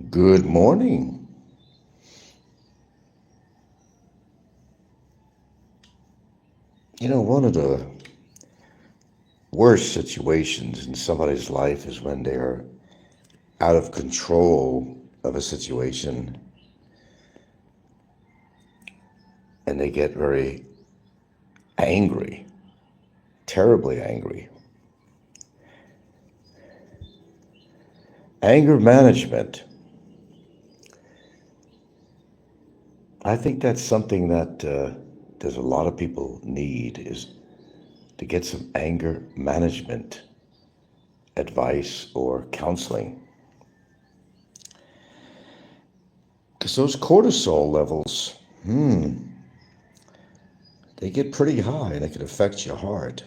Good morning. One of the worst situations in somebody's life is when they're out of control of a situation and they get very angry, terribly angry. Anger management. I think that's something that there's a lot of people need is to get some anger management advice or counseling. Because those cortisol levels, they get pretty high and it can affect your heart.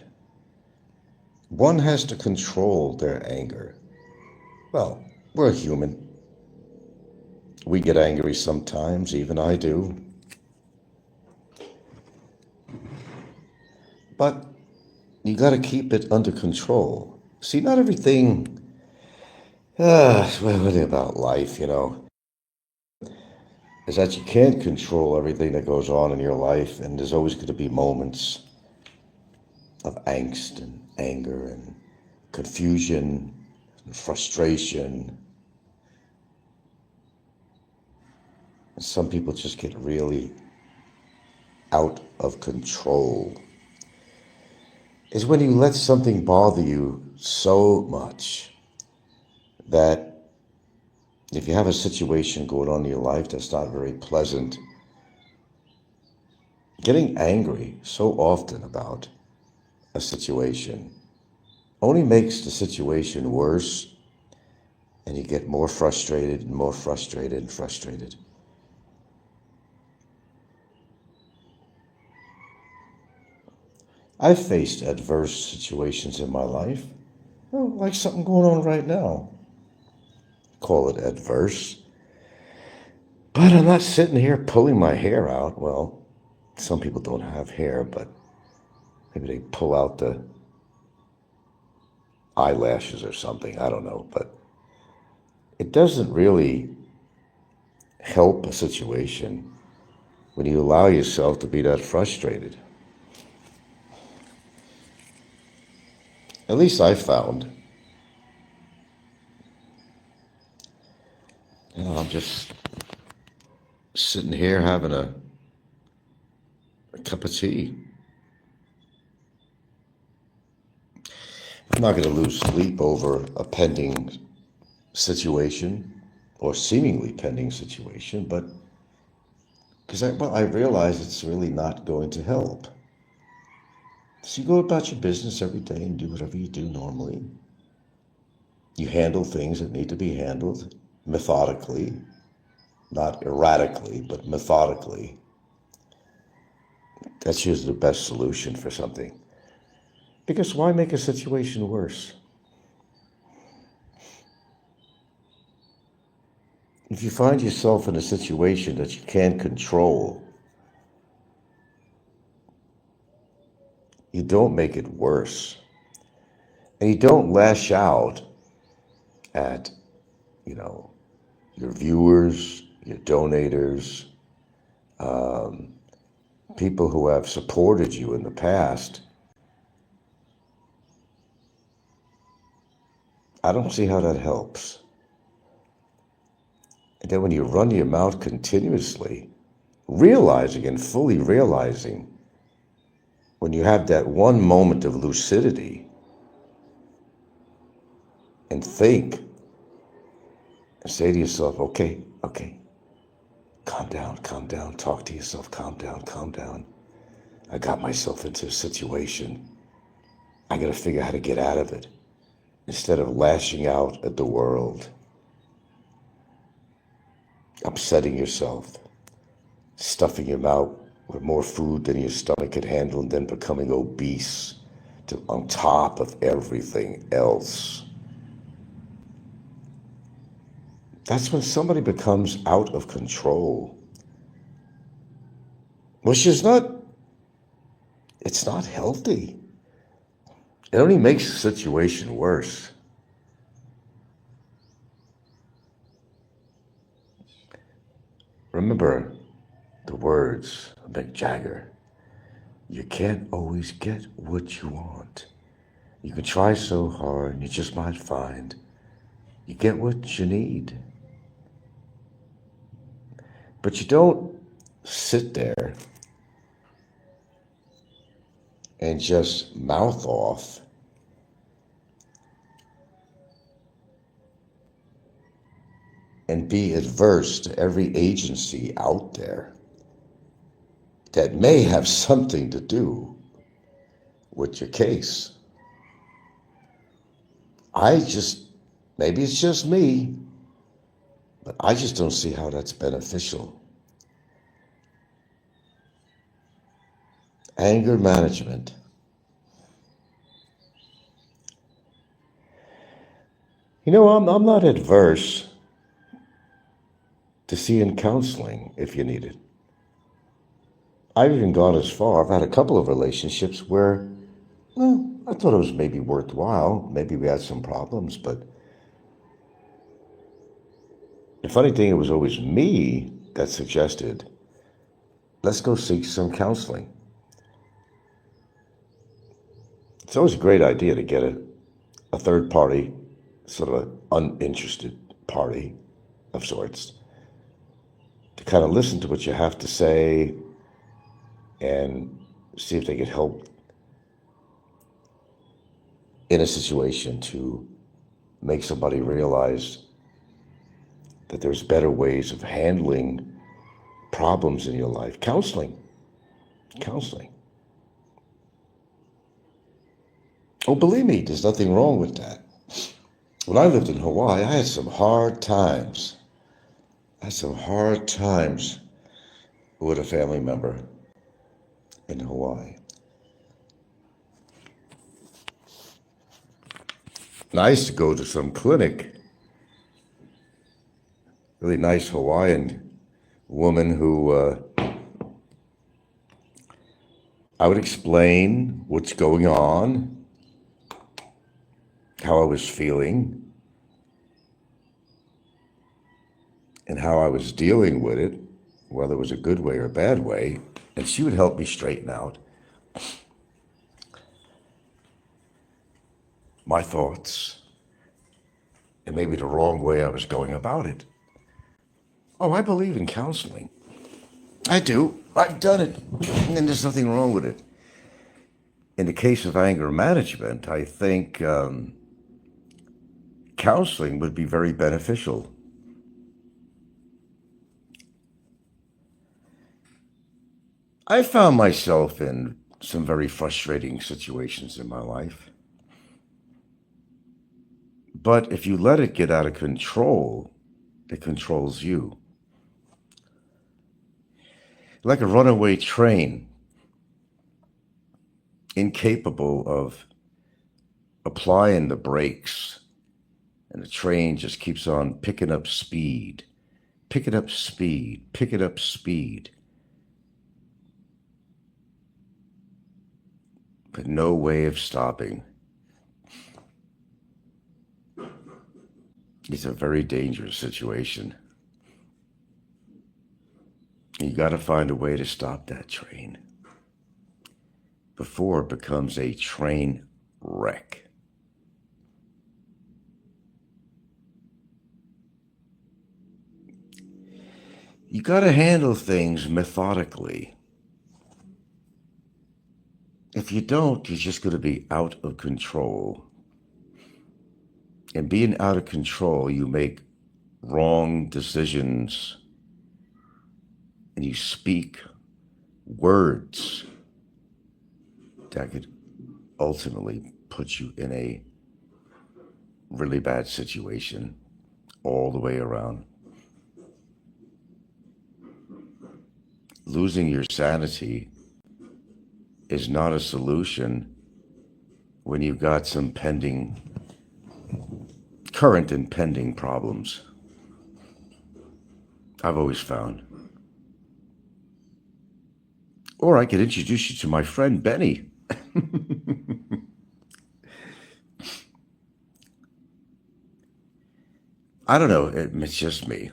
One has to control their anger. Well, we're human. We get angry sometimes, even I do. But you got to keep it under control. See, not everything, really about life, is that you can't control everything that goes on in your life, and there's always going to be moments of angst and anger and confusion and frustration. And some people just get really out of control. Is when you let something bother you so much that if you have a situation going on in your life that's not very pleasant, getting angry so often about a situation only makes the situation worse, and you get more frustrated and more frustrated and frustrated. I've faced adverse situations in my life, like something going on right now. Call it adverse. But I'm not sitting here pulling my hair out. Well, some people don't have hair, but maybe they pull out the eyelashes or something. I don't know. But it doesn't really help a situation when you allow yourself to be that frustrated. At least I found. I'm just sitting here having a cup of tea. I'm not going to lose sleep over a pending situation or seemingly pending situation, but because I realize it's really not going to help. So you go about your business every day and do whatever you do normally. You handle things that need to be handled methodically, not erratically, but methodically. That's usually the best solution for something. Because why make a situation worse? If you find yourself in a situation that you can't control, you don't make it worse. And you don't lash out at, you know, your viewers, your donators, people who have supported you in the past. I don't see how that helps. And then when you run your mouth continuously, realizing and fully realizing when you have that one moment of lucidity and think and say to yourself, okay, calm down, talk to yourself, calm down. I got myself into a situation. I got to figure out how to get out of it. Instead of lashing out at the world, upsetting yourself, stuffing your mouth with more food than your stomach could handle, and then becoming obese on top of everything else. That's when somebody becomes out of control, which is it's not healthy. It only makes the situation worse. remember the words of Mick Jagger. You can't always get what you want. You can try so hard, and you just might find you get what you need. But you don't sit there and just mouth off and be adverse to every agency out there that may have something to do with your case. Maybe it's just me, but I just don't see how that's beneficial. Anger management. I'm not adverse to seeing counseling if you need it. I've even gone as far. I've had a couple of relationships where, I thought it was maybe worthwhile. Maybe we had some problems, but the funny thing, it was always me that suggested, let's go seek some counseling. It's always a great idea to get a third party, sort of an uninterested party of sorts, to kind of listen to what you have to say and see if they could help in a situation to make somebody realize that there's better ways of handling problems in your life. Counseling. Oh, believe me, there's nothing wrong with that. When I lived in Hawaii, I had some hard times. With a family member in Hawaii. And I used to go to some clinic, really nice Hawaiian woman who I would explain what's going on, how I was feeling, and how I was dealing with it, whether it was a good way or a bad way, and she would help me straighten out my thoughts and maybe the wrong way I was going about it. Oh, I believe in counseling. I do. I've done it, and there's nothing wrong with it. In the case of anger management, I think counseling would be very beneficial. I found myself in some very frustrating situations in my life. But if you let it get out of control, it controls you. Like a runaway train, incapable of applying the brakes, and the train just keeps on picking up speed, picking up speed, picking up speed. But no way of stopping. It's a very dangerous situation. You got to find a way to stop that train before it becomes a train wreck. You got to handle things methodically. If you don't, you're just going to be out of control. And being out of control, you make wrong decisions and you speak words that could ultimately put you in a really bad situation all the way around. Losing your sanity is not a solution when you've got some current and pending problems. I've always found. Or I could introduce you to my friend Benny. I don't know, it's just me.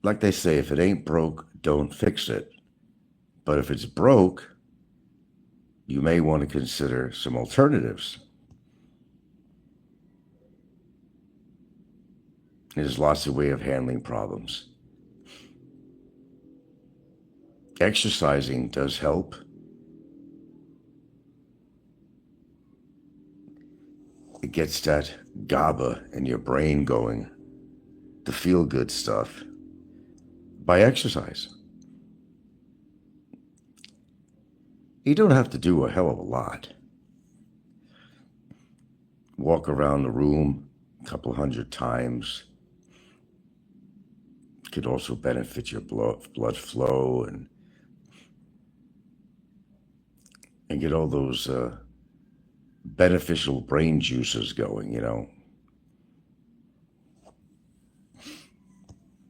like they say, if it ain't broke, don't fix it. But if it's broke, you may want to consider some alternatives. There's lots of ways of handling problems. Exercising does help. It gets that GABA in your brain going, the feel good stuff, by exercise. You don't have to do a hell of a lot. Walk around the room a couple hundred times. Could also benefit your blood flow and get all those beneficial brain juices going, you know.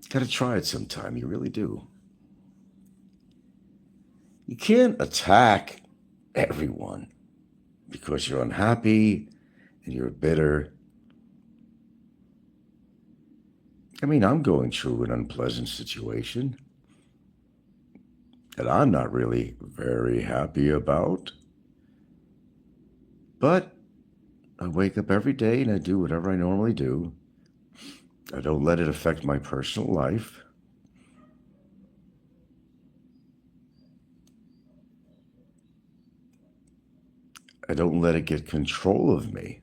Gotta try it sometime, you really do. You can't attack everyone because you're unhappy and you're bitter. I mean, I'm going through an unpleasant situation that I'm not really very happy about. But I wake up every day and I do whatever I normally do. I don't let it affect my personal life. I don't let it get control of me.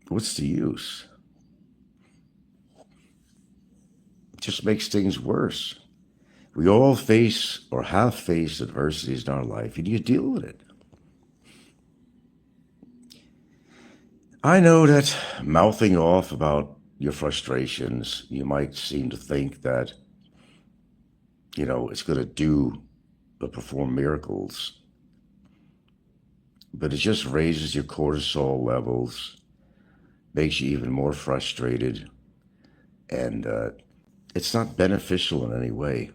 What's the use? It just makes things worse. We all face or have faced adversities in our life, and you deal with it. I know that mouthing off about your frustrations, you might seem to think that, you know, it's going to do or perform miracles. But it just raises your cortisol levels, makes you even more frustrated, and it's not beneficial in any way.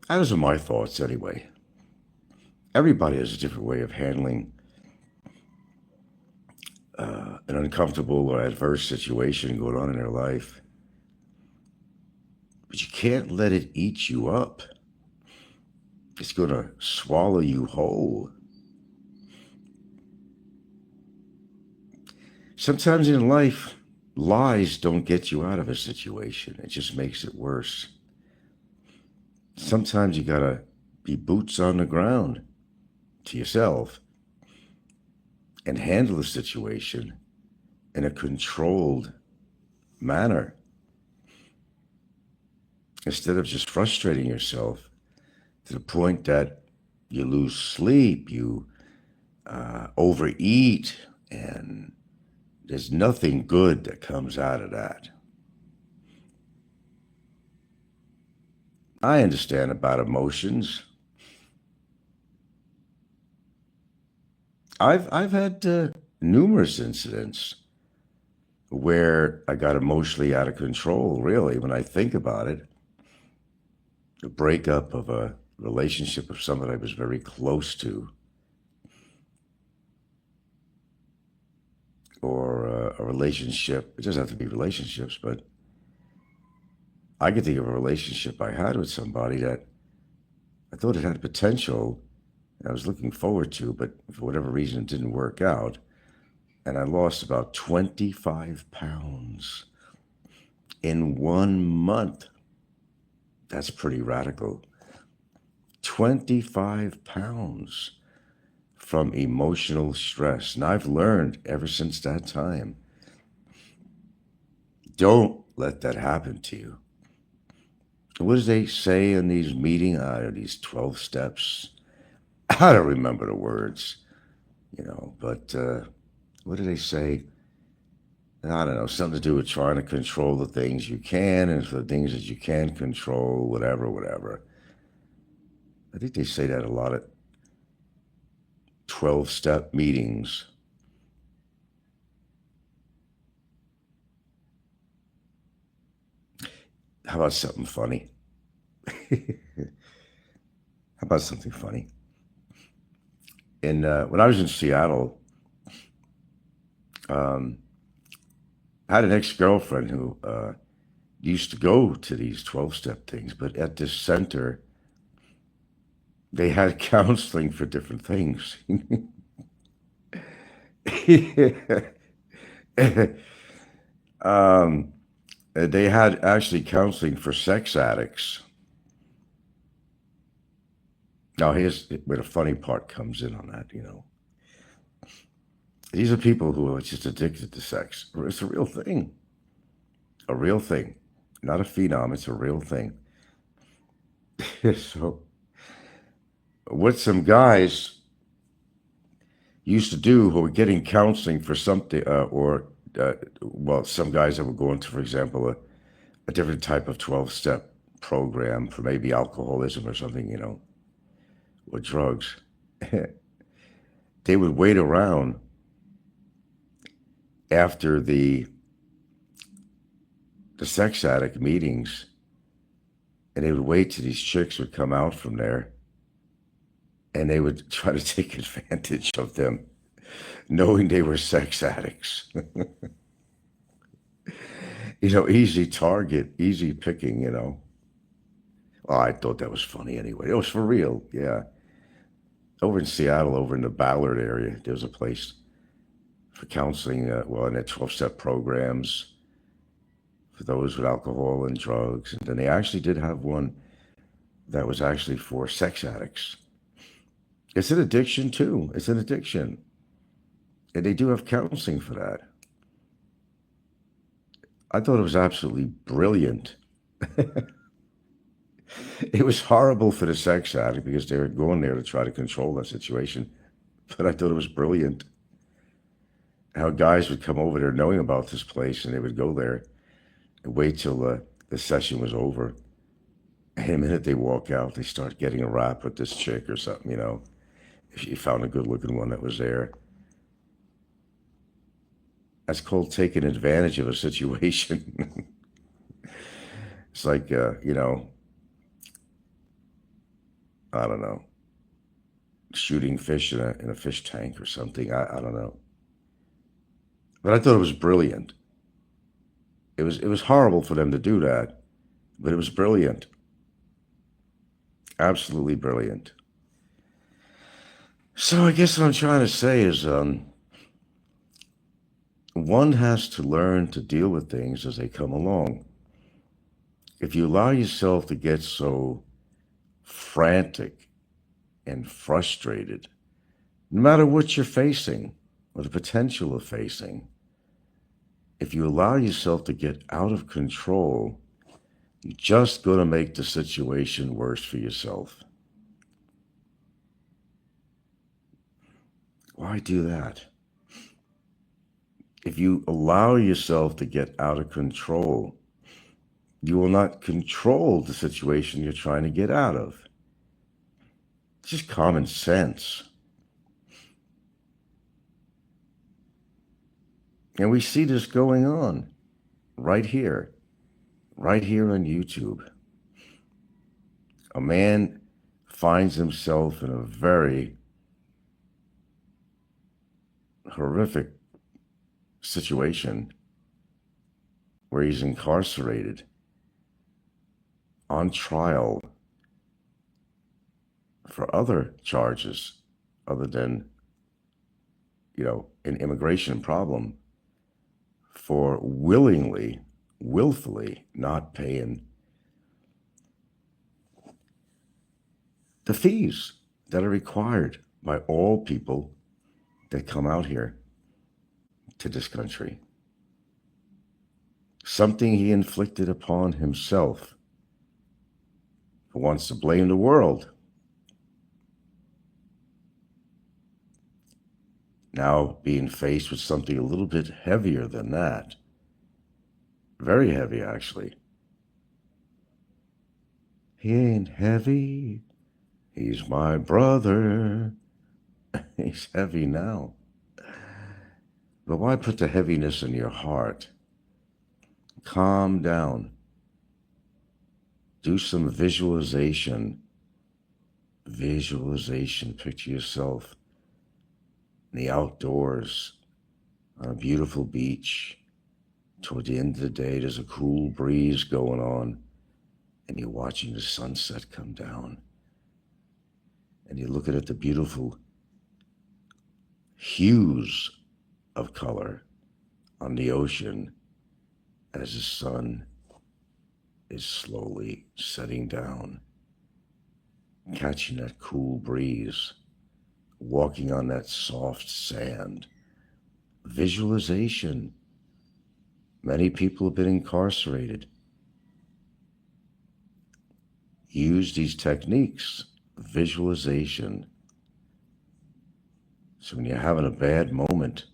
Those are my thoughts anyway. Everybody has a different way of handling an uncomfortable or adverse situation going on in their life. But you can't let it eat you up. It's going to swallow you whole. Sometimes in life, lies don't get you out of a situation. It just makes it worse. Sometimes you got to be boots on the ground to yourself and handle the situation in a controlled manner instead of just frustrating yourself to the point that you lose sleep, you overeat, and there's nothing good that comes out of that. I understand about emotions. I've had numerous incidents where I got emotionally out of control, really, when I think about it. The breakup of a relationship of someone I was very close to, or a relationship. It doesn't have to be relationships, but I could think of a relationship I had with somebody that I thought it had potential and I was looking forward to, but for whatever reason, it didn't work out. And I lost about 25 pounds in 1 month. That's pretty radical. 25 pounds from emotional stress. And I've learned ever since that time, don't let that happen to you. What do they say in these meetings? These 12 steps. I don't remember the words, you know, but what do they say? I don't know, something to do with trying to control the things you can, and for the things that you can't control, whatever. I think they say that a lot at 12-step meetings. How about something funny? How about something funny? And when I was in Seattle, I had an ex-girlfriend who used to go to these 12-step things, but at this center, they had counseling for different things. um, they had actually counseling for sex addicts. Now, here's where the funny part comes in on that, you know. These are people who are just addicted to sex. It's a real thing. A real thing. Not a phenom, it's a real thing. So, what some guys used to do who were getting counseling for something, well, some guys that were going to, for example, a different type of 12-step program for maybe alcoholism or something, you know, or drugs, they would wait around after the sex addict meetings, and they would wait till these chicks would come out from there, and they would try to take advantage of them, knowing they were sex addicts. You know, easy target, easy picking, you know. Oh, I thought that was funny anyway. It was for real, yeah. Over in Seattle, over in the Ballard area, there was a place for counseling, well, in their 12-step programs for those with alcohol and drugs. And then they actually did have one that was actually for sex addicts. It's an addiction, too. It's an addiction. And they do have counseling for that. I thought it was absolutely brilliant. It was horrible for the sex addict because they were going there to try to control that situation. But I thought it was brilliant how guys would come over there knowing about this place, and they would go there and wait till the session was over. And the minute they walk out, they start getting a rap with this chick or something, you know, if you found a good-looking one that was there. That's called taking advantage of a situation. It's like, you know, I don't know, shooting fish in a fish tank or something. I don't know. But I thought it was brilliant. It was horrible for them to do that, but it was brilliant. Absolutely brilliant. So I guess what I'm trying to say is one has to learn to deal with things as they come along. If you allow yourself to get so frantic and frustrated, no matter what you're facing or the potential of facing, if you allow yourself to get out of control, you're just going to make the situation worse for yourself. Why do that? If you allow yourself to get out of control, you will not control the situation you're trying to get out of. It's just common sense. And we see this going on right here on YouTube. A man finds himself in a very horrific situation where he's incarcerated on trial for other charges other than, you know, an immigration problem for willfully not paying the fees that are required by all people that come out here to this country. Something he inflicted upon himself. He wants to blame the world. Now being faced with something a little bit heavier than that. Very heavy, actually. He ain't heavy. He's my brother. He's heavy now. But why put the heaviness in your heart? Calm down. Do some visualization. Picture yourself in the outdoors on a beautiful beach, toward the end of the day, there's a cool breeze going on, and you're watching the sunset come down, and you're looking at the beautiful hues of color on the ocean as the sun is slowly setting down, catching that cool breeze, walking on that soft sand. Visualization. Many people have been incarcerated. Use these techniques. Visualization. So when you're having a bad moment,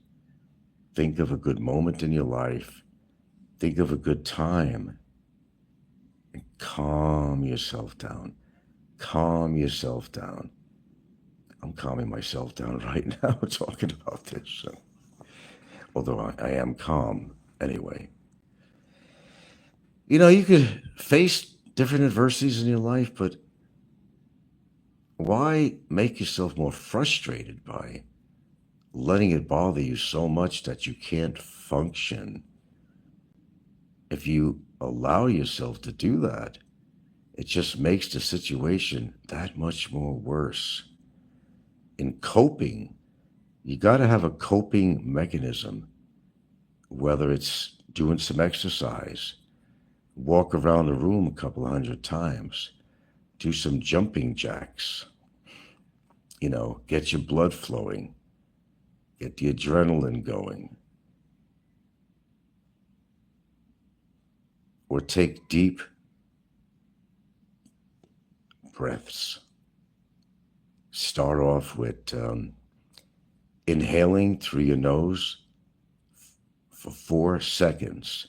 think of a good moment in your life. Think of a good time. And calm yourself down. Calm yourself down. I'm calming myself down right now talking about this. So, although I am calm anyway. You know, you could face different adversities in your life, but why make yourself more frustrated by letting it bother you so much that you can't function? If you allow yourself to do that, it just makes the situation that much more worse. In coping, you got to have a coping mechanism, whether it's doing some exercise, walk around the room a couple 100 times, do some jumping jacks, get your blood flowing, get the adrenaline going, or take deep breaths. Start off with inhaling through your nose for 4 seconds,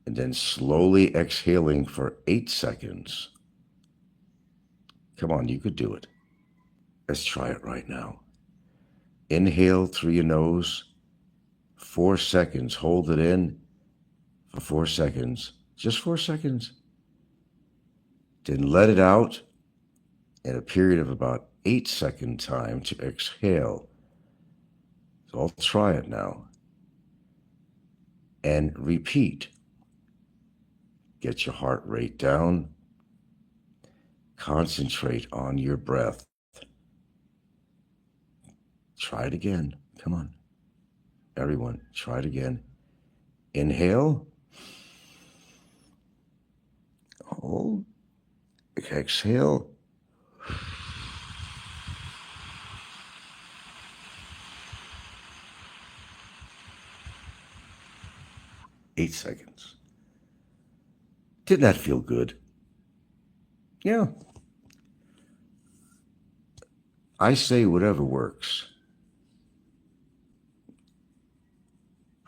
and then slowly exhaling for 8 seconds. Come on, you could do it. Let's try it right now. Inhale through your nose, 4 seconds. Hold it in for 4 seconds, just 4 seconds. Then let it out in a period of about 8-second time to exhale. So I'll try it now. And repeat. Get your heart rate down. Concentrate on your breath. Try it again. Come on. Everyone, try it again. Inhale. Hold. Exhale. Eight seconds. Didn't that feel good? Yeah. I say whatever works.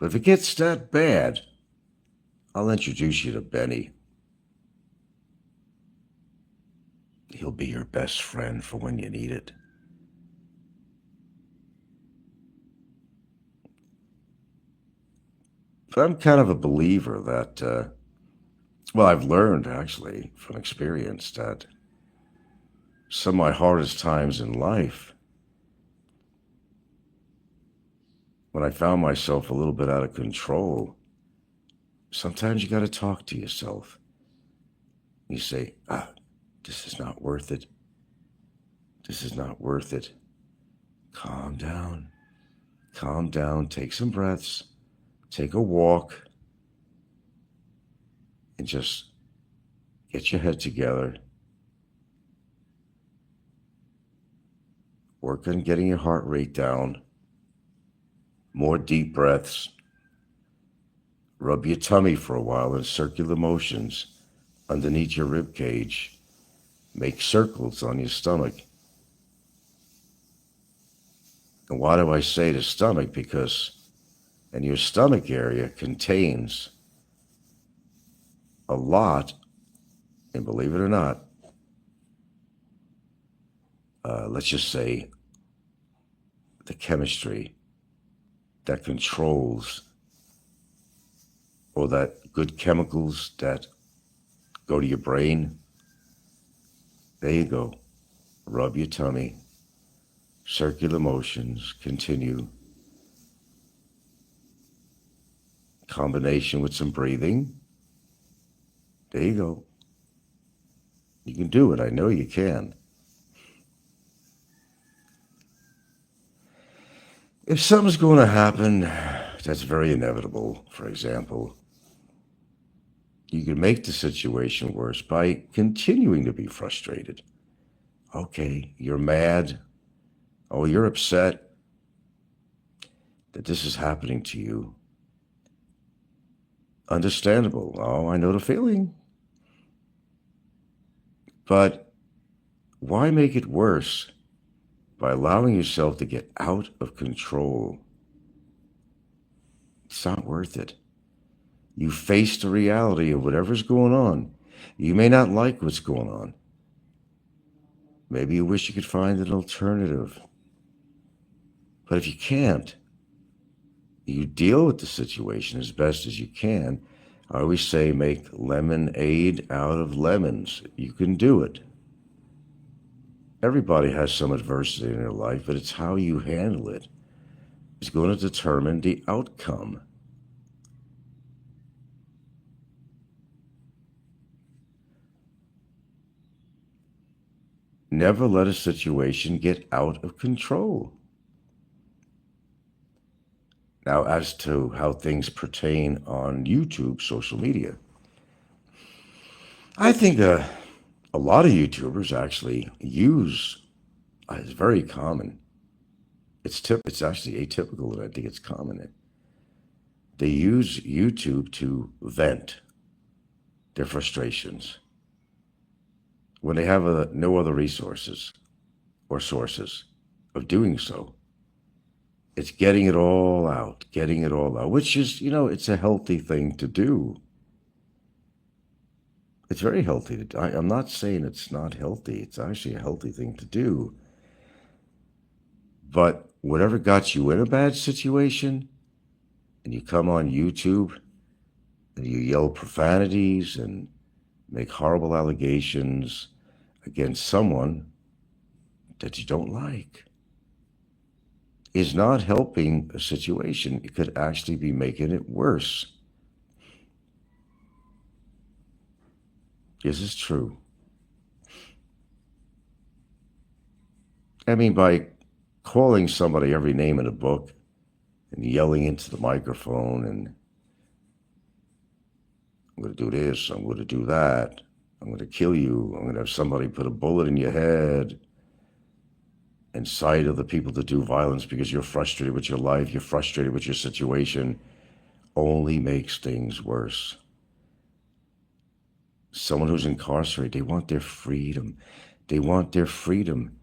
But if it gets that bad, I'll introduce you to Benny. He'll be your best friend for when you need it. But I'm kind of a believer that, I've learned actually from experience that some of my hardest times in life, when I found myself a little bit out of control, sometimes you got to talk to yourself. You say, this is not worth it. This is not worth it. Calm down. Calm down. Take some breaths. Take a walk. And just get your head together. Work on getting your heart rate down. More deep breaths. Rub your tummy for a while in circular motions underneath your rib cage. Make circles on your stomach. And why do I say the stomach? Because in your stomach area contains a lot, and believe it or not, let's just say the chemistry that controls, or that good chemicals that go to your brain. There you go. Rub your tummy. Circular motions. Continue. combination with some breathing. There you go. You can do it. I know you can. If something's going to happen that's very inevitable, for example, you can make the situation worse by continuing to be frustrated. Okay, you're mad. Oh, you're upset that this is happening to you. Understandable. Oh, I know the feeling. But why make it worse by allowing yourself to get out of control? It's not worth it. You face the reality of whatever's going on. You may not like what's going on. Maybe you wish you could find an alternative. But if you can't, you deal with the situation as best as you can. I always say make lemonade out of lemons. You can do it. Everybody has some adversity in their life, but it's how you handle it is going to determine the outcome. Never let a situation get out of control. Now, as to how things pertain on YouTube, social media, I think a lot of YouTubers actually use, it's very common. It's actually atypical, and I think it's common. They use YouTube to vent their frustrations when they have no other resources or sources of doing so. It's getting it all out, which is, it's a healthy thing to do. It's very healthy to do. I'm not saying it's not healthy. It's actually a healthy thing to do. But whatever got you in a bad situation, and you come on YouTube and you yell profanities and make horrible allegations against someone that you don't like, is not helping a situation. It could actually be making it worse. This is true. I mean, by calling somebody every name in a book and yelling into the microphone and I'm going to do this, I'm going to do that, I'm going to kill you, I'm going to have somebody put a bullet in your head, and cite other people to do violence because you're frustrated with your life, you're frustrated with your situation, only makes things worse. Someone who's incarcerated, they want their freedom. They want their freedom.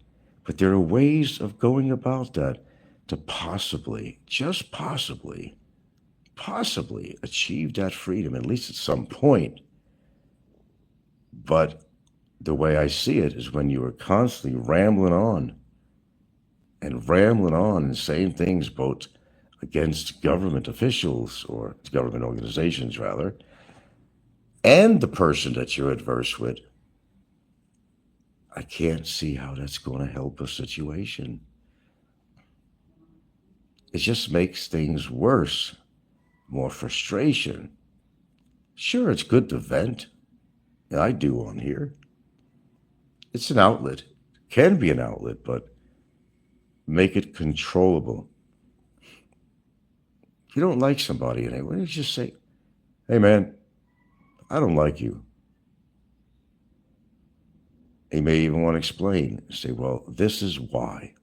But there are ways of going about that to possibly, just possibly achieve that freedom, at least at some point. But the way I see it is when you are constantly rambling on and saying things both against government officials or government organizations, rather, and the person that you're adverse with, I can't see how that's going to help a situation. It just makes things worse, more frustration. Sure, it's good to vent, and I do on here. It's an outlet, can be an outlet, but make it controllable. If you don't like somebody anyway, you just say, hey man, I don't like you. He may even want to explain. Say, well, this is why.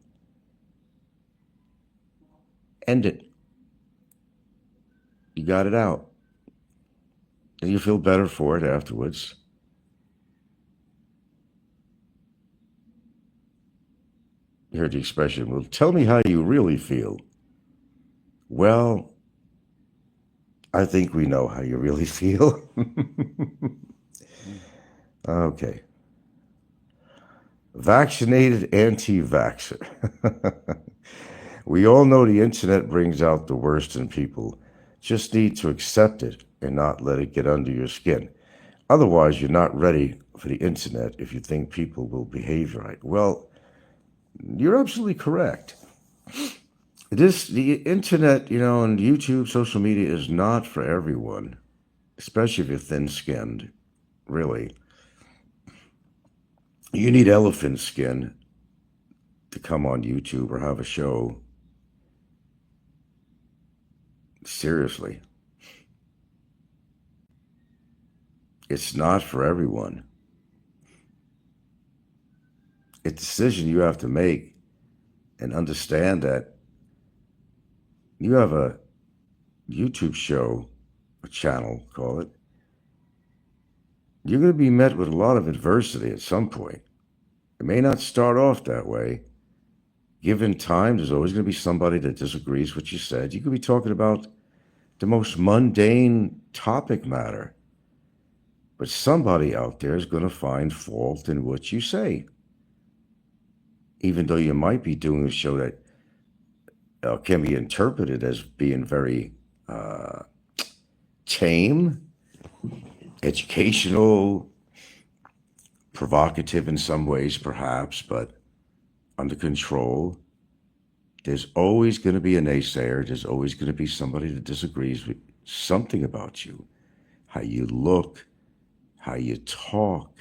End it. You got it out. And you feel better for it afterwards. You heard the expression, well, tell me how you really feel. Well, I think we know how you really feel. Okay. Vaccinated anti-vaxxer. We all know the internet brings out the worst in people. Just need to accept it and not let it get under your skin. Otherwise, you're not ready for the internet if you think people will behave right. Well, you're absolutely correct. The internet, and YouTube, social media is not for everyone, especially if you're thin-skinned. Really, you need elephant skin to come on YouTube or have a show. Seriously, it's not for everyone. It's a decision you have to make and understand that you have a YouTube show, a channel, call it. You're going to be met with a lot of adversity at some point. It may not start off that way. Given time, there's always going to be somebody that disagrees with what you said. You could be talking about the most mundane topic matter, but somebody out there is going to find fault in what you say. Even though you might be doing a show that can be interpreted as being very uh, tame, educational, provocative in some ways, perhaps, but under control. There's always going to be a naysayer. There's always going to be somebody that disagrees with something about you, how you look, how you talk,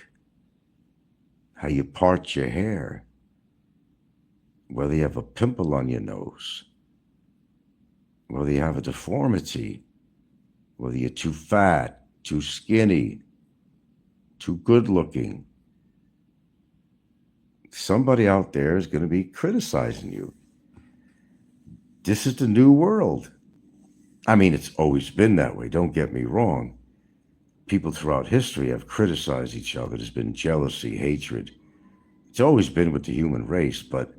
how you part your hair, whether you have a pimple on your nose, whether you have a deformity, whether you're too fat, too skinny, too good looking. Somebody out there is going to be criticizing you. This is the new world. I mean, it's always been that way. Don't get me wrong. People throughout history have criticized each other. There's been jealousy, hatred. It's always been with the human race, but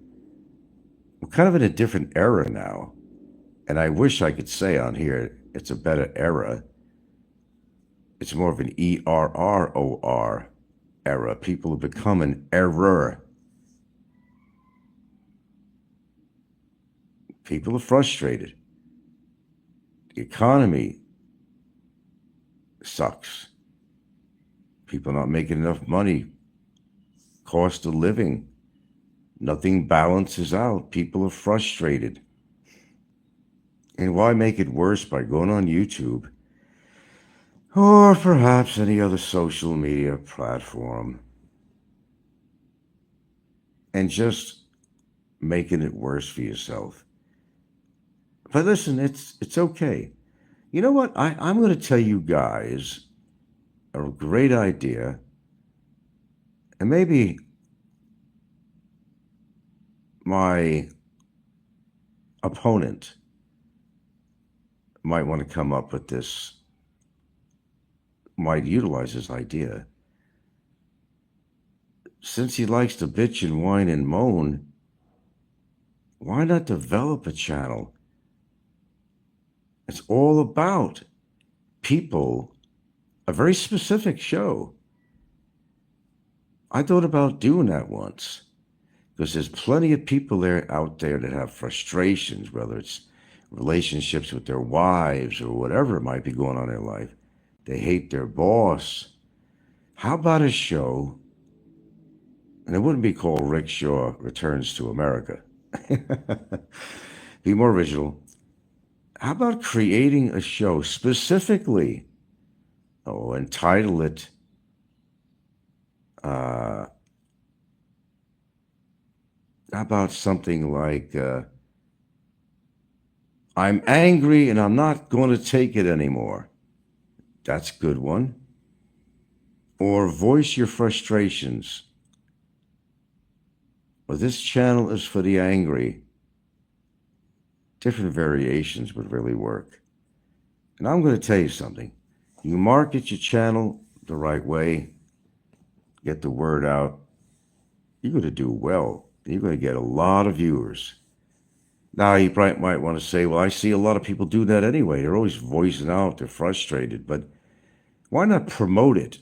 we're kind of in a different era now. And I wish I could say on here it's a better era. It's more of an ERROR era. People have become an error. People are frustrated. The economy sucks. People not making enough money. Cost of living. Nothing balances out. People are frustrated. And why make it worse by going on YouTube or perhaps any other social media platform and just making it worse for yourself? But listen, it's okay. You know what? I'm going to tell you guys a great idea, and maybe my opponent might want to come up with this, might utilize this idea. Since he likes to bitch and whine and moan, why not develop a channel? It's all about people, a very specific show. I thought about doing that once because there's plenty of people out there that have frustrations, whether it's relationships with their wives or whatever it might be going on in their life. They hate their boss. How about a show, and it wouldn't be called Rick Shaw Returns to America. Be more original. How about creating a show specifically, entitle it how about something like I'm angry and I'm not going to take it anymore. That's a good one. Or voice your frustrations. Well, this channel is for the angry. Different variations would really work. And I'm going to tell you something. You market your channel the right way, get the word out, you're going to do well. You're going to get a lot of viewers. Now, you might want to say, well, I see a lot of people do that anyway. They're always voicing out. They're frustrated. But why not promote it?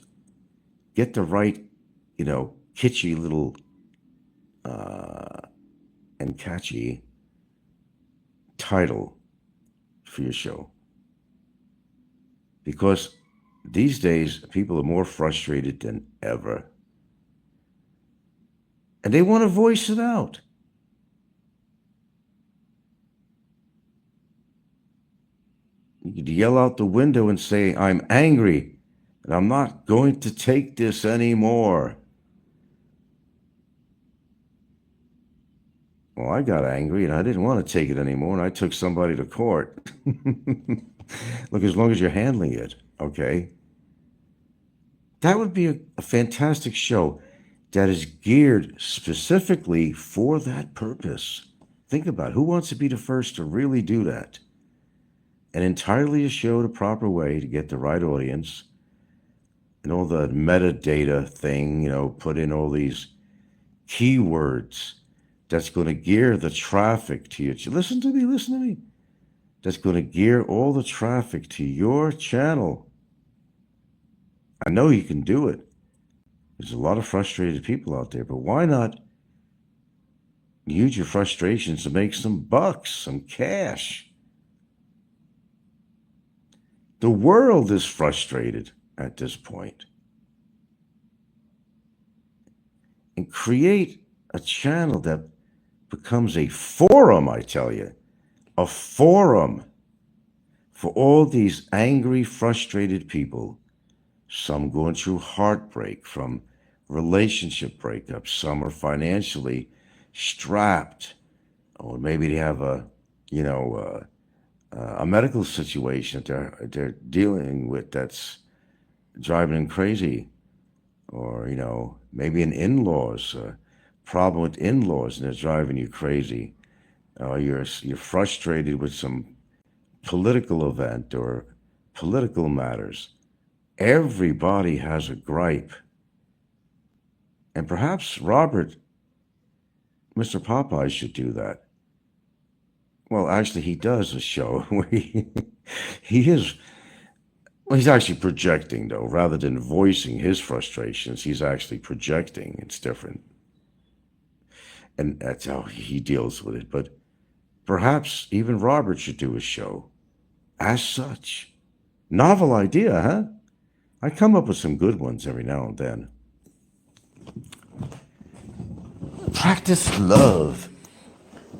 Get the right, kitschy little and catchy title for your show. Because these days, people are more frustrated than ever. And they want to voice it out. You could yell out the window and say, I'm angry and I'm not going to take this anymore. Well, I got angry and I didn't want to take it anymore, and I took somebody to court. Look, as long as you're handling it, okay? That would be a fantastic show that is geared specifically for that purpose. Think about it. Who wants to be the first to really do that? And entirely to show the proper way to get the right audience and all the metadata thing, put in all these keywords that's going to gear the traffic to you. Listen to me. That's going to gear all the traffic to your channel. I know you can do it. There's a lot of frustrated people out there, but why not use your frustrations to make some bucks, some cash? The world is frustrated at this point. And create a channel that becomes a forum, I tell you, a forum for all these angry, frustrated people. Some going through heartbreak from relationship breakups. Some are financially strapped, or maybe they have a medical situation that they're dealing with that's driving them crazy, or maybe an in-laws problem with in-laws and they're driving you crazy. You're frustrated with some political event or political matters. Everybody has a gripe. And perhaps Robert, Mr. Popeye, should do that. Well, actually, he does a show where he's actually projecting, though. Rather than voicing his frustrations, he's actually projecting. It's different. And that's how he deals with it. But perhaps even Robert should do a show as such. Novel idea, huh? I come up with some good ones every now and then. Practice love,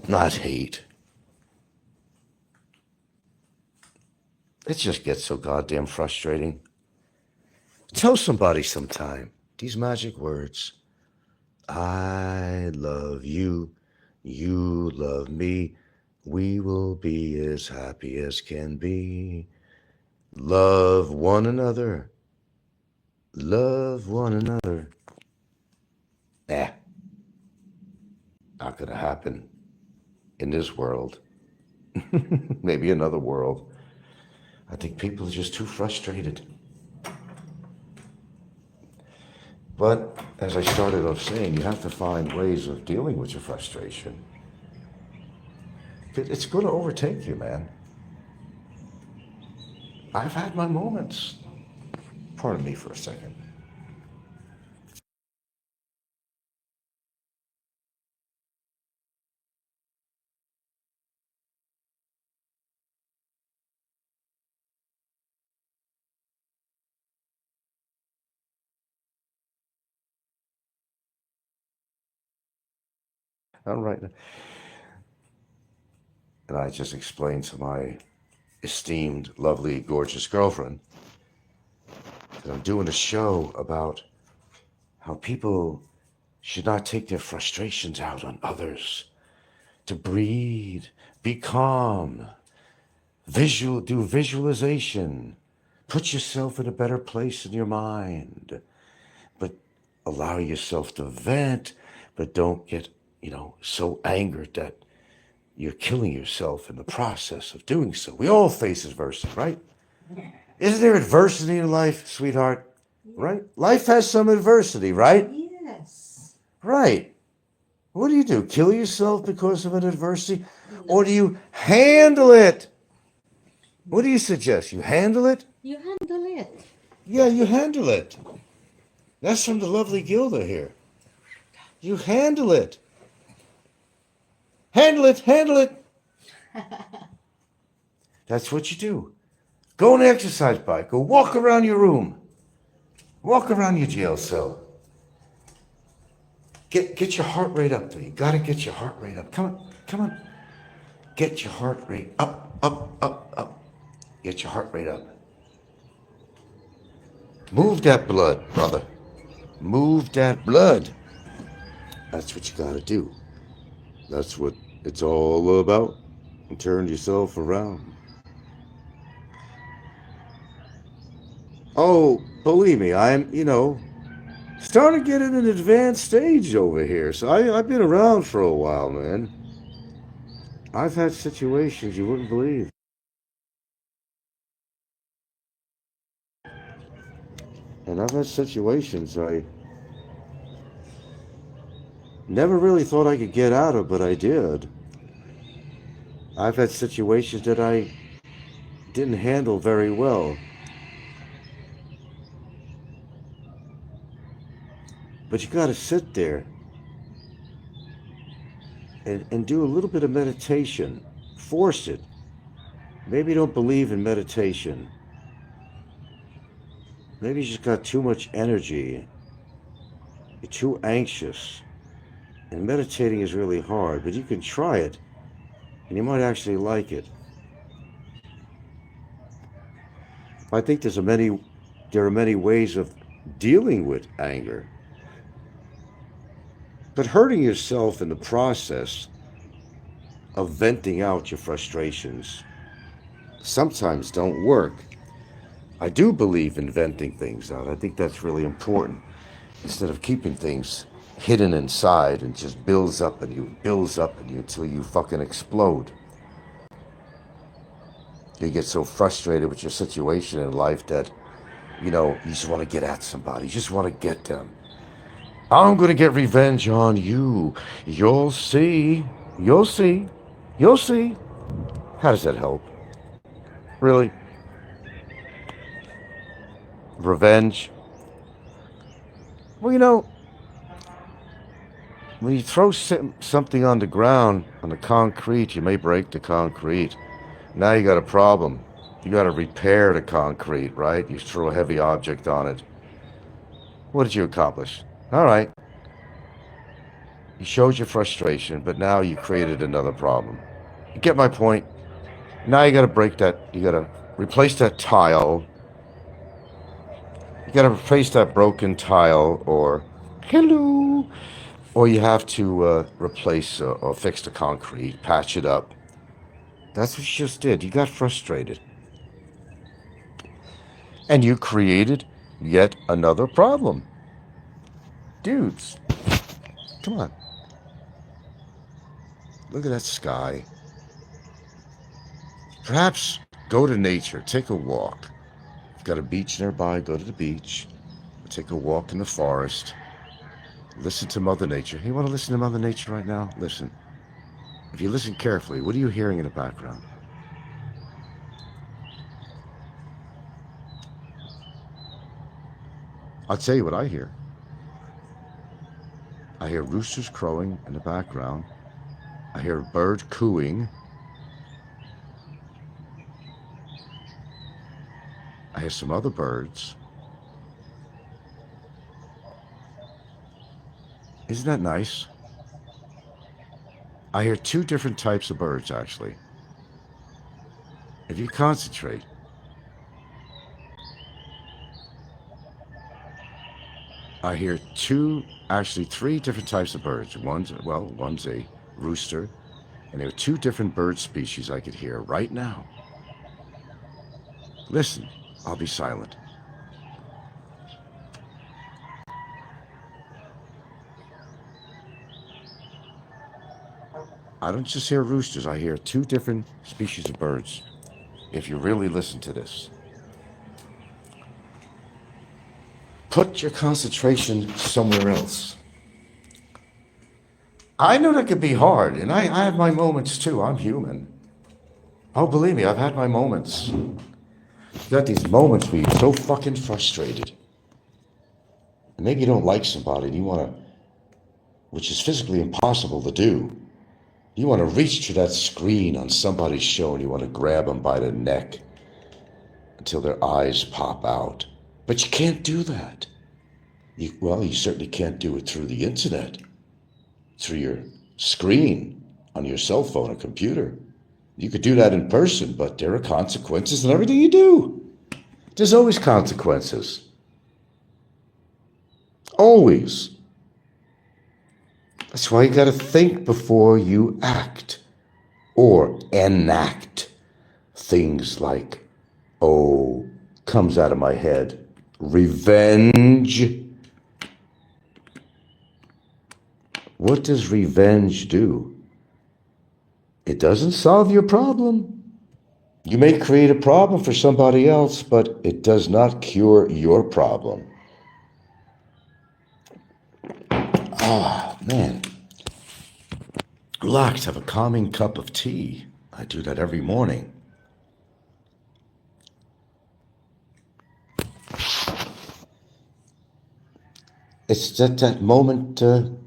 not hate. It just gets so goddamn frustrating. Tell somebody sometime these magic words. I love you. You love me. We will be as happy as can be. Love one another. Love one another. Not gonna happen in this world. Maybe another world. I think people are just too frustrated. But as I started off saying, you have to find ways of dealing with your frustration. It's going to overtake you, man. I've had my moments. Pardon me for a second. All right. And I just explained to my esteemed, lovely, gorgeous girlfriend that I'm doing a show about how people should not take their frustrations out on others. To breathe, be calm, do visualization, put yourself in a better place in your mind, but allow yourself to vent, but don't get, so angered that you're killing yourself in the process of doing so. We all face adversity, right? Isn't there adversity in life, sweetheart? Right? Life has some adversity, right? Yes. Right. What do? Kill yourself because of an adversity? Or do you handle it? What do you suggest? You handle it? You handle it. Yeah, you handle it. That's from the lovely Gilda here. You handle it. Handle it, handle it. That's what you do. Go on an exercise bike. Go walk around your room. Walk around your jail cell. Get your heart rate up. You gotta get your heart rate up. Come on. Get your heart rate up, up, up, up. Get your heart rate up. Move that blood, brother. Move that blood. That's what you gotta do. That's what it's all about. And turn yourself around. Oh, believe me, starting to get in an advanced stage over here. So I've been around for a while, man. I've had situations you wouldn't believe. And I've had situations I never really thought I could get out of, but I did. I've had situations that I didn't handle very well. But you gotta sit there and do a little bit of meditation. Force it. Maybe you don't believe in meditation. Maybe you just got too much energy. You're too anxious. And meditating is really hard, but you can try it, and you might actually like it. I think there are many ways of dealing with anger. But hurting yourself in the process of venting out your frustrations sometimes don't work. I do believe in venting things out. I think that's really important. Instead of keeping things hidden inside and just builds up in you until you fucking explode. You get so frustrated with your situation in life that, you just want to get at somebody. You just want to get them. I'm going to get revenge on you. You'll see. You'll see. You'll see. How does that help? Really? Revenge? Well, when you throw something on the ground, on the concrete, you may break the concrete. Now you got a problem. You got to repair the concrete, right? You throw a heavy object on it. What did you accomplish? All right. You showed your frustration, but now you created another problem. You get my point? Now you got to break that. You got to replace that tile. You got to replace that broken tile, or hello, or you have to replace or fix the concrete, patch it up. That's what you just did. You got frustrated, and you created yet another problem. Dudes, come on. Look at that sky. Perhaps go to nature, take a walk. You've got a beach nearby, go to the beach. Take a walk in the forest. Listen to Mother Nature. You want to listen to Mother Nature right now? Listen. If you listen carefully, what are you hearing in the background? I'll tell you what I hear. I hear roosters crowing in the background. I hear a bird cooing. I hear some other birds. Isn't that nice? I hear two different types of birds, actually. If you concentrate, I hear three different types of birds. One's a rooster, and there are two different bird species I could hear right now. Listen, I'll be silent. I don't just hear roosters, I hear two different species of birds. If you really listen to this, put your concentration somewhere else. I know that could be hard, and I have my moments too. I'm human. Oh, believe me, I've had my moments. You got these moments where you're so fucking frustrated. And maybe you don't like somebody and you want to, which is physically impossible to do. You want to reach to that screen on somebody's show and you want to grab them by the neck until their eyes pop out. But you can't do that. You certainly can't do it through the internet, through your screen on your cell phone or computer. You could do that in person, but there are consequences in everything you do. There's always consequences. Always. That's why you got to think before you act or enact things like, oh, comes out of my head, revenge. What does revenge do? It doesn't solve your problem. You may create a problem for somebody else, but it does not cure your problem. Ah, man. Relax, have a calming cup of tea. I do that every morning. It's just that moment for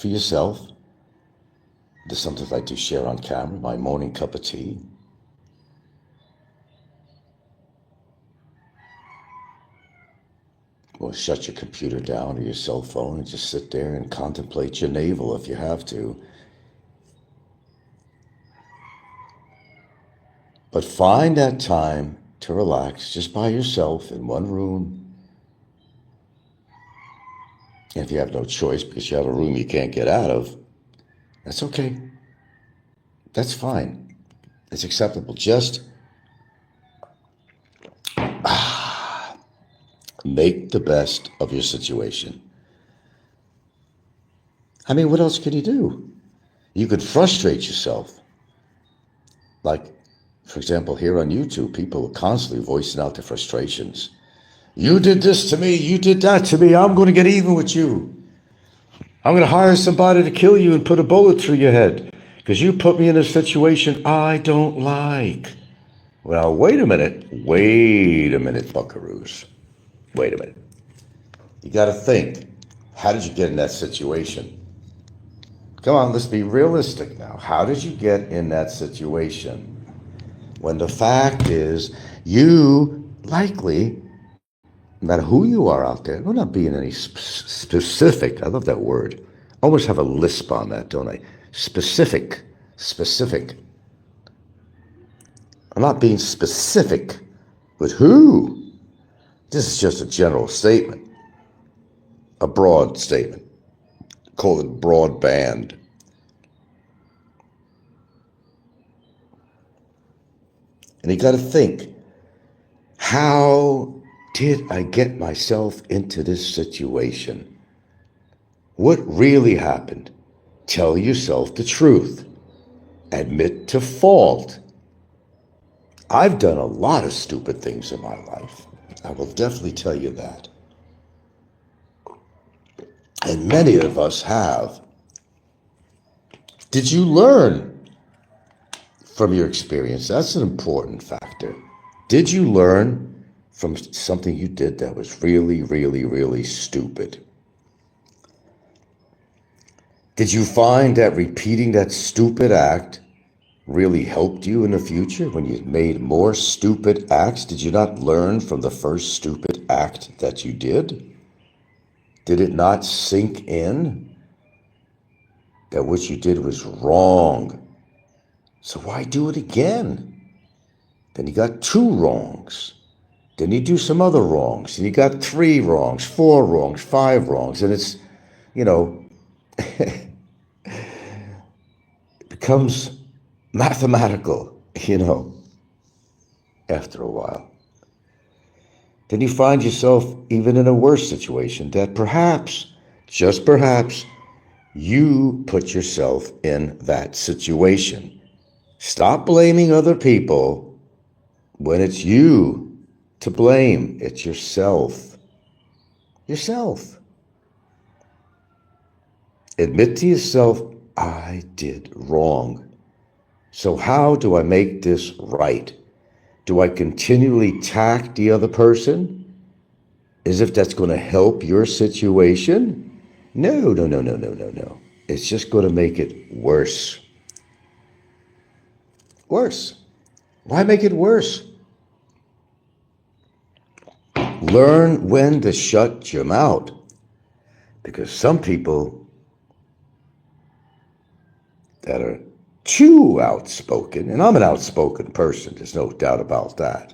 yourself. There's something I do share on camera, my morning cup of tea. Or shut your computer down or your cell phone and just sit there and contemplate your navel if you have to. But find that time to relax just by yourself in one room. And if you have no choice because you have a room you can't get out of, that's okay. That's fine. It's acceptable. Just make the best of your situation. I mean, what else can you do? You could frustrate yourself. Like, for example, here on YouTube, people are constantly voicing out their frustrations. You did this to me. You did that to me. I'm going to get even with you. I'm going to hire somebody to kill you and put a bullet through your head because you put me in a situation I don't like. Well, wait a minute. Wait a minute, buckaroos. Wait a minute. You got to think. How did you get in that situation? Come on, let's be realistic now. How did you get in that situation? When the fact is, you likely, no matter who you are out there, we're not being any specific. I love that word. I almost have a lisp on that, don't I? Specific. I'm not being specific with who. This is just a general statement, a broad statement. Call it broadband. And you got to think, how did I get myself into this situation? What really happened? Tell yourself the truth. Admit to fault. I've done a lot of stupid things in my life. I will definitely tell you that. And many of us have. Did you learn from your experience? That's an important factor. Did you learn from something you did that was really, really, really stupid? Did you find that repeating that stupid act really helped you in the future when you made more stupid acts? Did you not learn from the first stupid act that you did? Did it not sink in that what you did was wrong? So why do it again? Then you got 2 wrongs. Then you do some other wrongs. And you got 3 wrongs, 4 wrongs, 5 wrongs. And it's, it becomes mathematical, after a while. Then you find yourself even in a worse situation that perhaps, just perhaps, you put yourself in that situation. Stop blaming other people when it's you to blame. It's yourself. Yourself. Admit to yourself, I did wrong. So how do I make this right? Do I continually attack the other person as if that's going to help your situation? No. It's just going to make it worse. Worse. Why make it worse? Learn when to shut your mouth. Because some people that are too outspoken, and I'm an outspoken person, there's no doubt about that.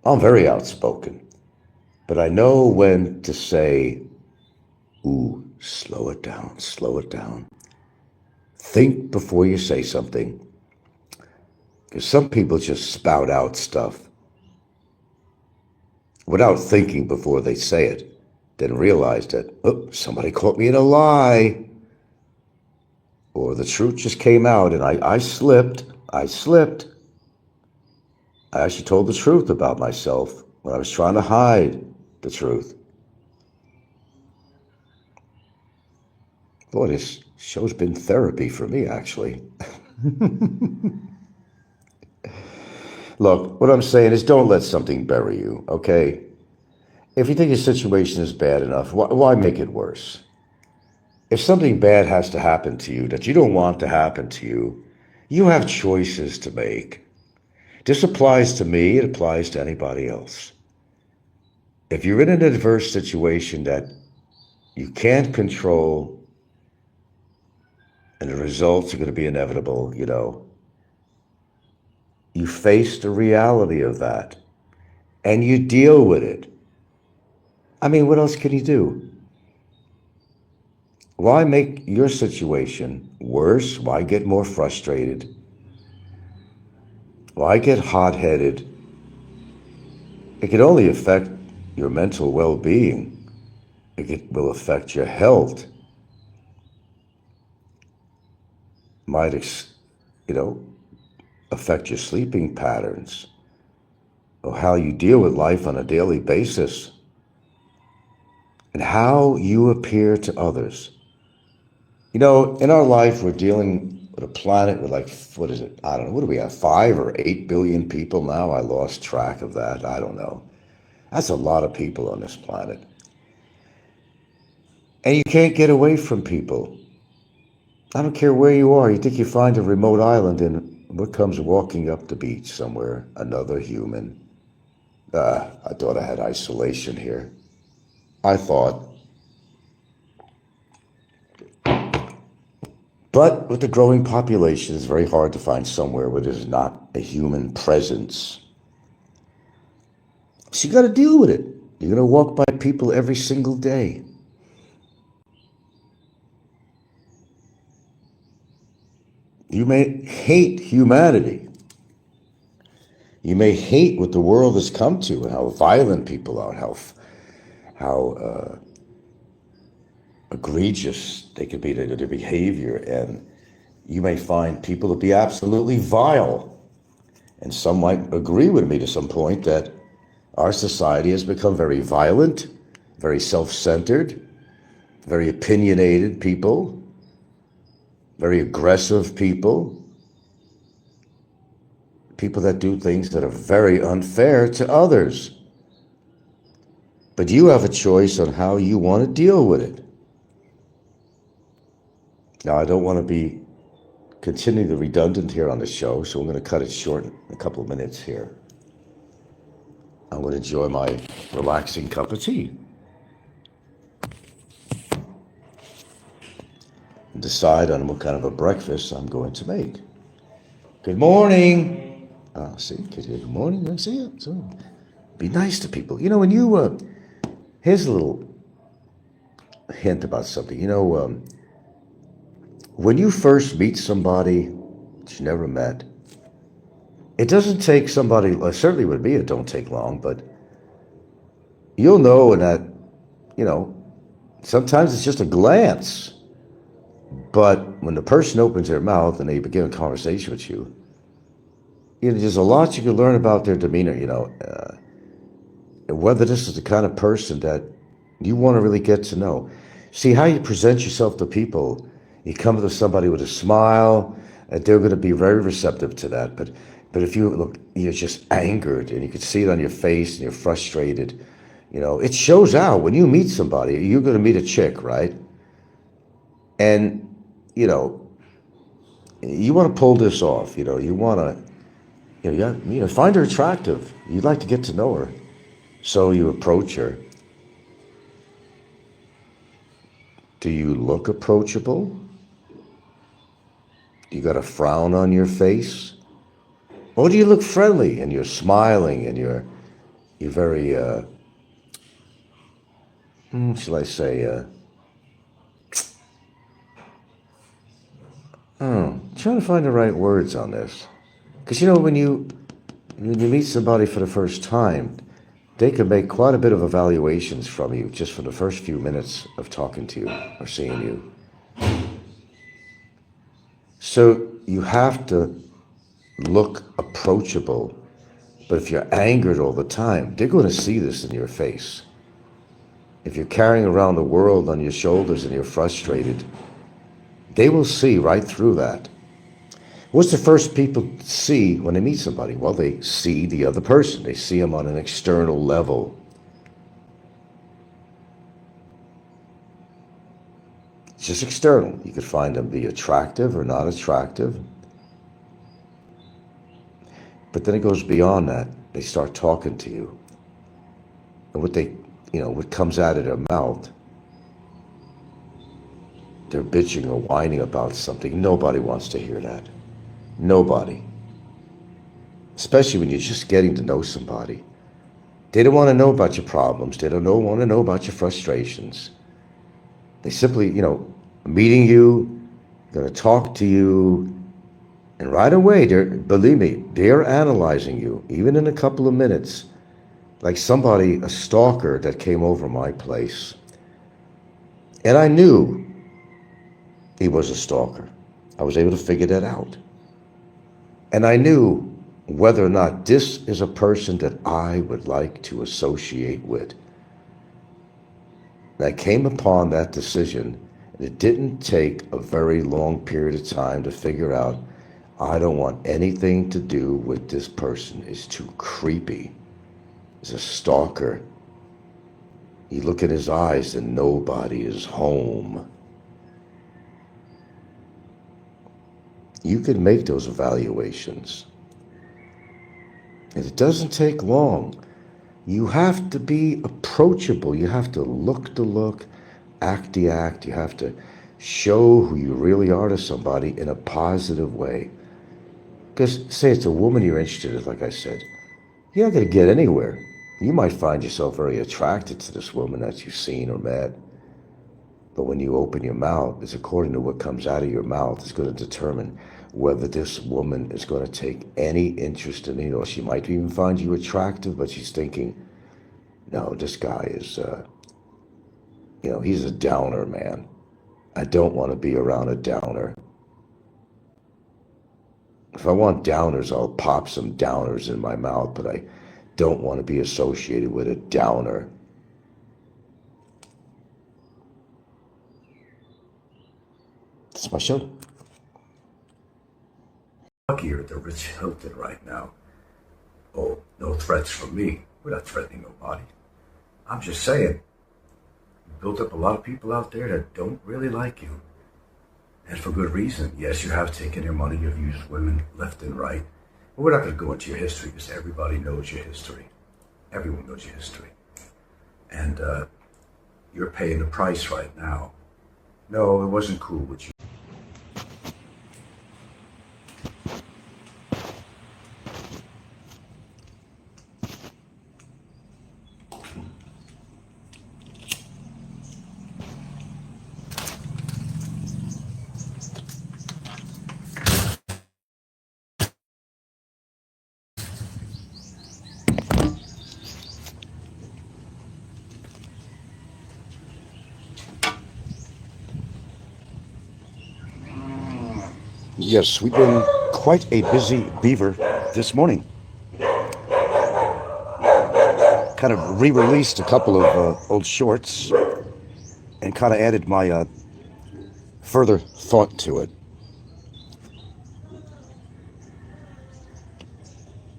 I'm very outspoken, but I know when to say, ooh, slow it down, slow it down. Think before you say something, because some people just spout out stuff without thinking before they say it, then realize that, oh, somebody caught me in a lie, or the truth just came out and I slipped. I actually told the truth about myself when I was trying to hide the truth. Boy, this show's been therapy for me, actually. Look, what I'm saying is don't let something bury you, okay? If you think your situation is bad enough, why make it worse? If something bad has to happen to you that you don't want to happen to you, you have choices to make. This applies to me, it applies to anybody else. If you're in an adverse situation that you can't control and the results are going to be inevitable, you face the reality of that and you deal with it. I mean, what else can you do? Why make your situation worse? Why get more frustrated? Why get hot-headed? It can only affect your mental well-being. It will affect your health. Might, affect your sleeping patterns or how you deal with life on a daily basis and how you appear to others. In our life, we're dealing with a planet with what is it? I don't know. What do we have? 5 or 8 billion people now? I lost track of that. I don't know. That's a lot of people on this planet. And you can't get away from people. I don't care where you are. You think you find a remote island and what comes walking up the beach somewhere? Another human. I thought I had isolation here. I thought. But with the growing population, it's very hard to find somewhere where there's not a human presence. So you got to deal with it. You're going to walk by people every single day. You may hate humanity. You may hate what the world has come to and how violent people are, how egregious they can be to their behavior. And you may find people to be absolutely vile. And some might agree with me to some point that our society has become very violent, very self-centered, very opinionated people, very aggressive people, people that do things that are very unfair to others. But you have a choice on how you want to deal with it. Now, I don't want to be continually redundant here on the show, so I'm going to cut it short in a couple of minutes here. I'm going to enjoy my relaxing cup of tea and decide on what kind of a breakfast I'm going to make. Good morning. See, good morning. I see it. So, be nice to people. When you, here's a little hint about something. When you first meet somebody that you never met, it doesn't take somebody, certainly with me, it don't take long, but you'll know in that, sometimes it's just a glance. But when the person opens their mouth and they begin a conversation with you, there's a lot you can learn about their demeanor, whether this is the kind of person that you want to really get to know. See, how you present yourself to people, you come to somebody with a smile, and they're going to be very receptive to that. But if you're just angered, and you can see it on your face, and you're frustrated, it shows out. When you meet somebody, you're going to meet a chick, right? And, you want to pull this off, you want to, find her attractive. You'd like to get to know her. So you approach her. Do you look approachable? You got a frown on your face? Or do you look friendly and you're smiling and you're very, shall I say, trying to find the right words on this. Because when you meet somebody for the first time, they can make quite a bit of evaluations from you just for the first few minutes of talking to you or seeing you. So you have to look approachable. But if you're angered all the time, they're going to see this in your face. If you're carrying around the world on your shoulders and you're frustrated, they will see right through that. What's the first people see when they meet somebody? Well, they see the other person. They see them on an external level. It's just external. You could find them be attractive or not attractive. But then it goes beyond that. They start talking to you. And what comes out of their mouth, they're bitching or whining about something. Nobody wants to hear that. Nobody. Especially when you're just getting to know somebody. They don't want to know about your problems. They don't want to know about your frustrations. They simply, meeting you, going to talk to you, and right away, believe me, they're analyzing you, even in a couple of minutes. Like a stalker that came over my place. And I knew he was a stalker. I was able to figure that out. And I knew whether or not this is a person that I would like to associate with. And I came upon that decision, and it didn't take a very long period of time to figure out I don't want anything to do with this person. It's too creepy. He's a stalker. You look at his eyes and nobody is home. You can make those evaluations. And it doesn't take long. You have to be approachable. You have to look the look, act the act. You have to show who you really are to somebody in a positive way. Because say it's a woman you're interested in, like I said, you're not going to get anywhere. You might find yourself very attracted to this woman that you've seen or met. But when you open your mouth, it's according to what comes out of your mouth. It's going to determine whether this woman is going to take any interest in you. Or she might even find you attractive, but she's thinking, no, this guy is, he's a downer, man. I don't want to be around a downer. If I want downers, I'll pop some downers in my mouth, but I don't want to be associated with a downer. That's my show. Luckier at the Rich Hilton right now. Oh, no threats from me. We're not threatening nobody. I'm just saying, you built up a lot of people out there that don't really like you. And for good reason. Yes, you have taken their money, you've used women left and right. But we're not going to go into your history because everybody knows your history. Everyone knows your history. And you're paying the price right now. No, it wasn't cool with you. Yes, we've been quite a busy beaver this morning. Kind of re-released a couple of old shorts and kind of added my further thought to it.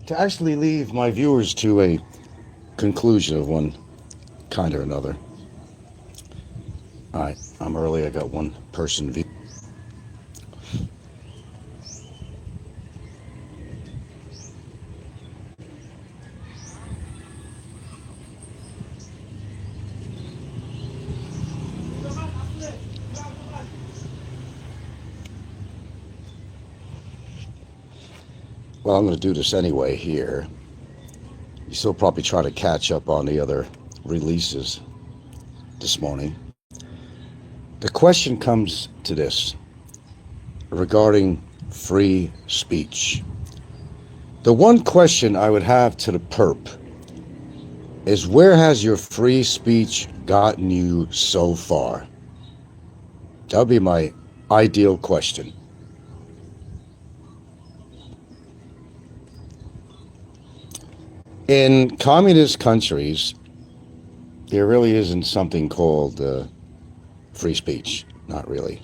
To actually leave my viewers to a conclusion of one kind or another. All right, I'm early. I got one person view. well, I'm going to do this anyway here. You still probably try to catch up on the other releases this morning. The question comes to this regarding free speech. The one question I would have to the perp is, where has your free speech gotten you so far? That would be my ideal question. In communist countries, there really isn't something called free speech. Not really.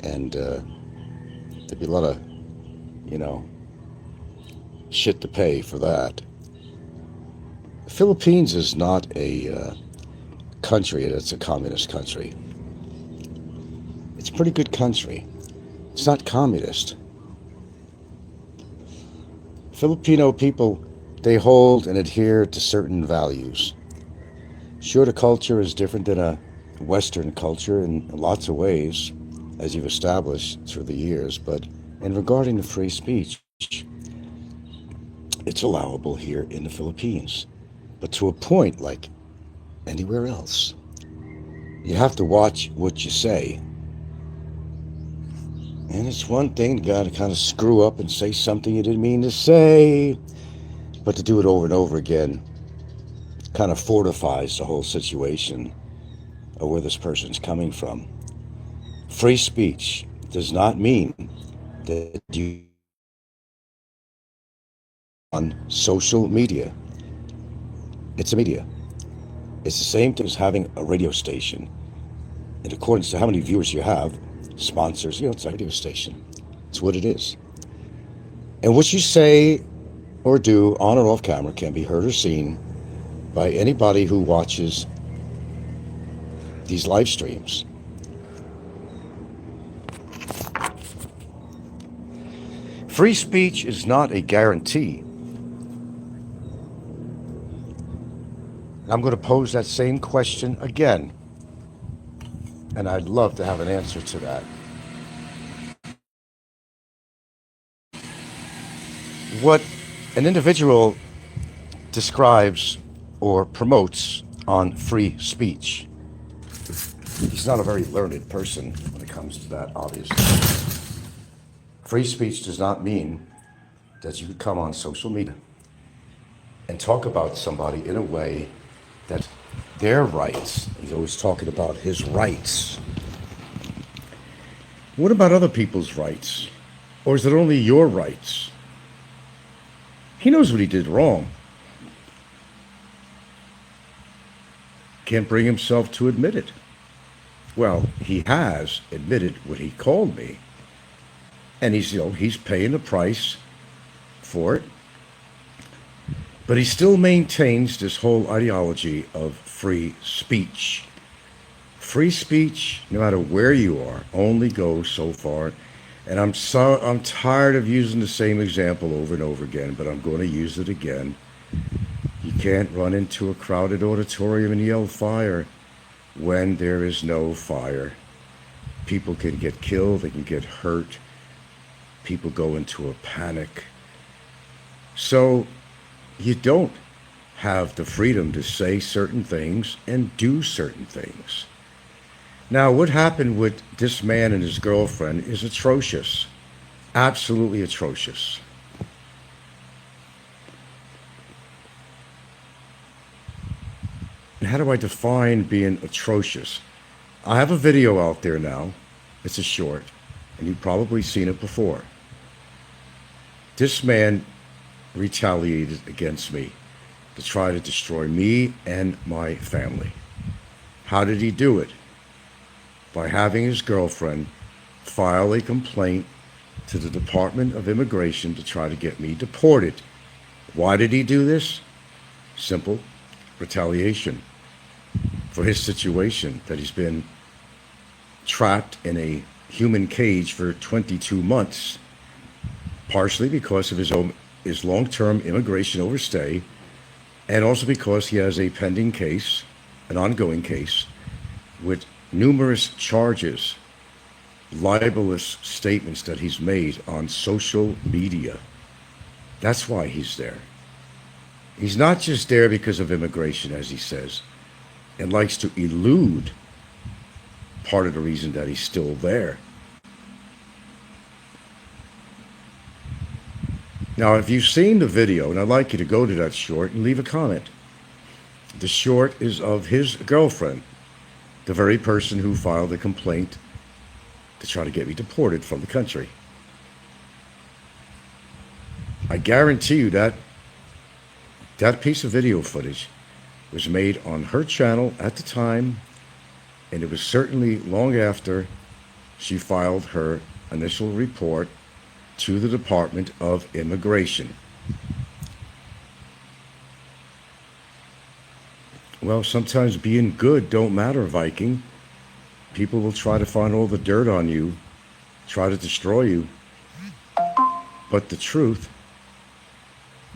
And there'd be a lot of, shit to pay for that. The Philippines is not a country that's a communist country. It's a pretty good country. It's not communist. Filipino people, they hold and adhere to certain values. Sure, the culture is different than a Western culture in lots of ways, as you've established through the years, but in regarding to free speech, it's allowable here in the Philippines, but to a point like anywhere else. You have to watch what you say. And it's one thing to kind of screw up and say something you didn't mean to say, but to do it over and over again kind of fortifies the whole situation of where this person's coming from. Free speech does not mean that you on social media. It's a media. It's the same thing as having a radio station. In accordance to how many viewers you have, sponsors, it's a radio station. It's what it is. And what you say or do on or off camera can be heard or seen by anybody who watches these live streams. Free speech is not a guarantee. I'm going to pose that same question again, and I'd love to have an answer to that. What an individual describes or promotes on free speech, he's not a very learned person when it comes to that, obviously. Free speech does not mean that you could come on social media and talk about somebody in a way that their rights, he's always talking about his rights. What about other people's rights? Or is it only your rights? He knows what he did wrong. Can't bring himself to admit it. Well, he has admitted what he called me. And he's paying the price for it. But he still maintains this whole ideology of free speech. Free speech, no matter where you are, only goes so far. And I'm tired of using the same example over and over again, but I'm going to use it again. You can't run into a crowded auditorium and yell fire when there is no fire. People can get killed, they can get hurt. People go into a panic. So you don't have the freedom to say certain things and do certain things. Now, what happened with this man and his girlfriend is atrocious. Absolutely atrocious. And how do I define being atrocious? I have a video out there now. It's a short, and you've probably seen it before. This man retaliated against me to try to destroy me and my family. How did he do it? By having his girlfriend file a complaint to the Department of Immigration to try to get me deported. Why did he do this? Simple. Retaliation for his situation, that he's been trapped in a human cage for 22 months, partially because of his long-term immigration overstay, and also because he has a pending case, an ongoing case, with numerous charges, libelous statements that he's made on social media. That's why he's there. He's not just there because of immigration, as he says, and likes to elude part of the reason that he's still there. Now, if you've seen the video, and I'd like you to go to that short and leave a comment. The short is of his girlfriend, the very person who filed a complaint to try to get me deported from the country. I guarantee you that that piece of video footage was made on her channel at the time, and it was certainly long after she filed her initial report to the Department of Immigration. Well, sometimes being good don't matter, Viking. People will try to find all the dirt on you, try to destroy you. But the truth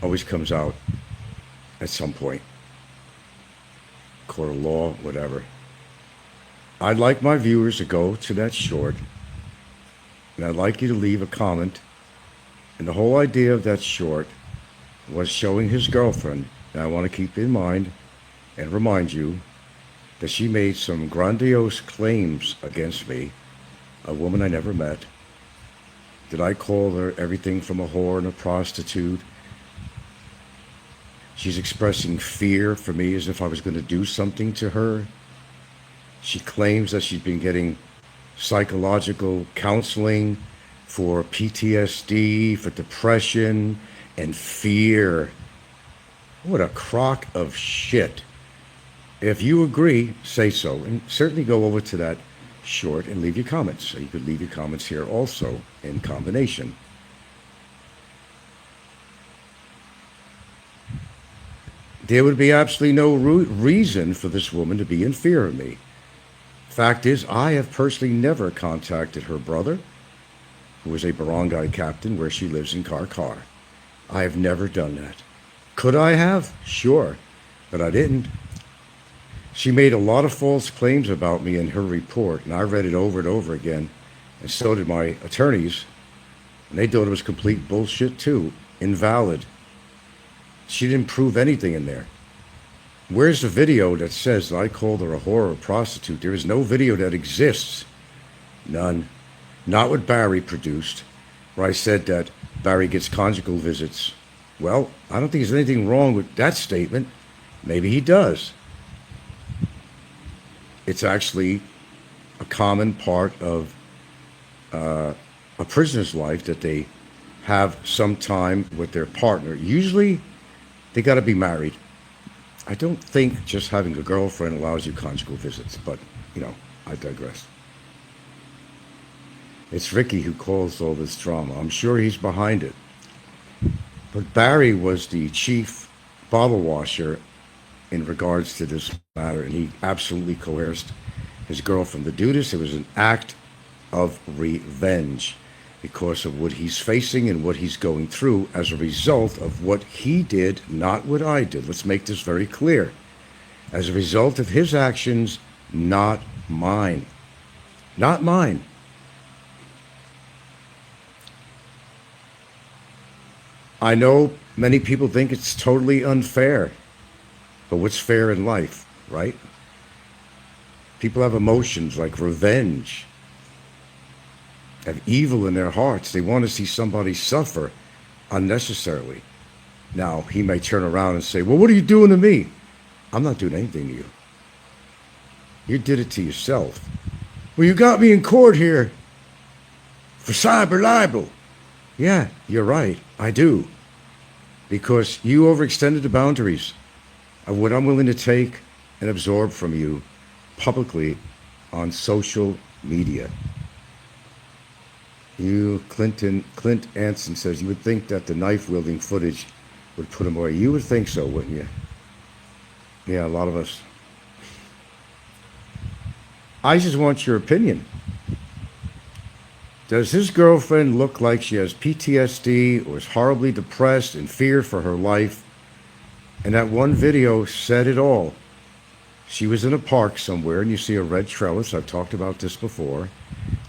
always comes out at some point. Court of law, whatever. I'd like my viewers to go to that short, and I'd like you to leave a comment. And the whole idea of that short was showing his girlfriend, and I want to keep in mind and remind you that she made some grandiose claims against me, a woman I never met. Did I call her everything from a whore and a prostitute? She's expressing fear for me as if I was going to do something to her. She claims that she's been getting psychological counseling for PTSD, for depression, and fear. What a crock of shit. If you agree, say so, and certainly go over to that short and leave your comments. So you could leave your comments here also in combination. There would be absolutely no reason for this woman to be in fear of me. Fact is, I have personally never contacted her brother, who is a barangay captain where she lives in Karkar. I have never done that. Could I have? Sure, but I didn't. She made a lot of false claims about me in her report, and I read it over and over again, and so did my attorneys, and they thought it was complete bullshit too, invalid. She didn't prove anything in there. Where's the video that says that I called her a whore or a prostitute? There is no video that exists. None. Not what Barry produced, where I said that Barry gets conjugal visits. Well, I don't think there's anything wrong with that statement. Maybe he does. It's actually a common part of a prisoner's life that they have some time with their partner. Usually, they got to be married. I don't think just having a girlfriend allows you conjugal visits, but, I digress. It's Ricky who caused all this drama. I'm sure he's behind it. But Barry was the chief bottle washer in regards to this matter, and he absolutely coerced his girlfriend to do this. It was an act of revenge because of what he's facing and what he's going through as a result of what he did, not what I did. Let's make this very clear. As a result of his actions, not mine. Not mine. I know many people think it's totally unfair, but what's fair in life, right? People have emotions like revenge, have evil in their hearts. They want to see somebody suffer unnecessarily. Now, he may turn around and say, well, what are you doing to me? I'm not doing anything to you. You did it to yourself. Well, you got me in court here for cyber libel. Yeah, you're right. I do. Because you overextended the boundaries of what I'm willing to take and absorb from you publicly on social media. Clint Anson says, you would think that the knife-wielding footage would put him away. You would think so, wouldn't you? Yeah, a lot of us. I just want your opinion. Does his girlfriend look like she has PTSD or is horribly depressed and fear for her life? And that one video said it all. She was in a park somewhere and you see a red trellis. I've talked about this before.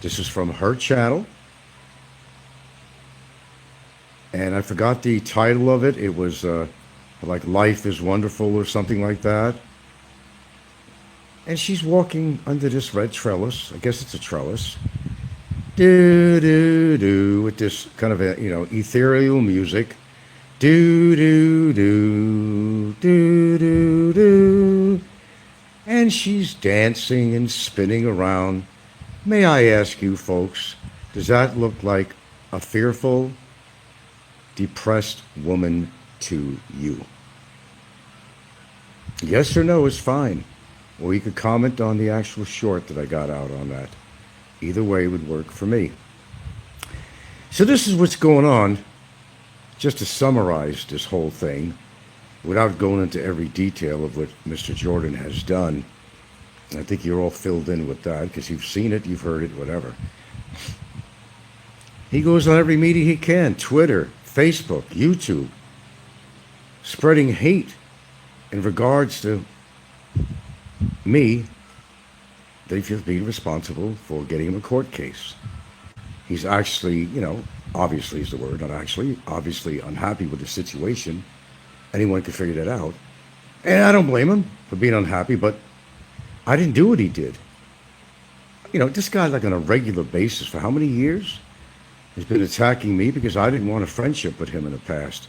This is from her channel. and I forgot the title of it. It was like Life is Wonderful or something like that. And she's walking under this red trellis. I guess it's a trellis. Do do do with this kind of a ethereal music. Do do do do do do. And she's dancing and spinning around. May I ask you folks, does that look like a fearful, depressed woman to you? Yes or no is fine. Or you could comment on the actual short that I got out on that. Either way would work for me. So this is what's going on. Just to summarize this whole thing, without going into every detail of what Mr. Jordan has done. I think you're all filled in with that because you've seen it, you've heard it, whatever. He goes on every media he can, Twitter, Facebook, YouTube, spreading hate in regards to me, that he feels being responsible for getting him a court case. He's actually, obviously is the word, not actually, obviously unhappy with the situation. Anyone could figure that out. And I don't blame him for being unhappy, but I didn't do what he did. This guy, like on a regular basis, for how many years, has been attacking me because I didn't want a friendship with him in the past.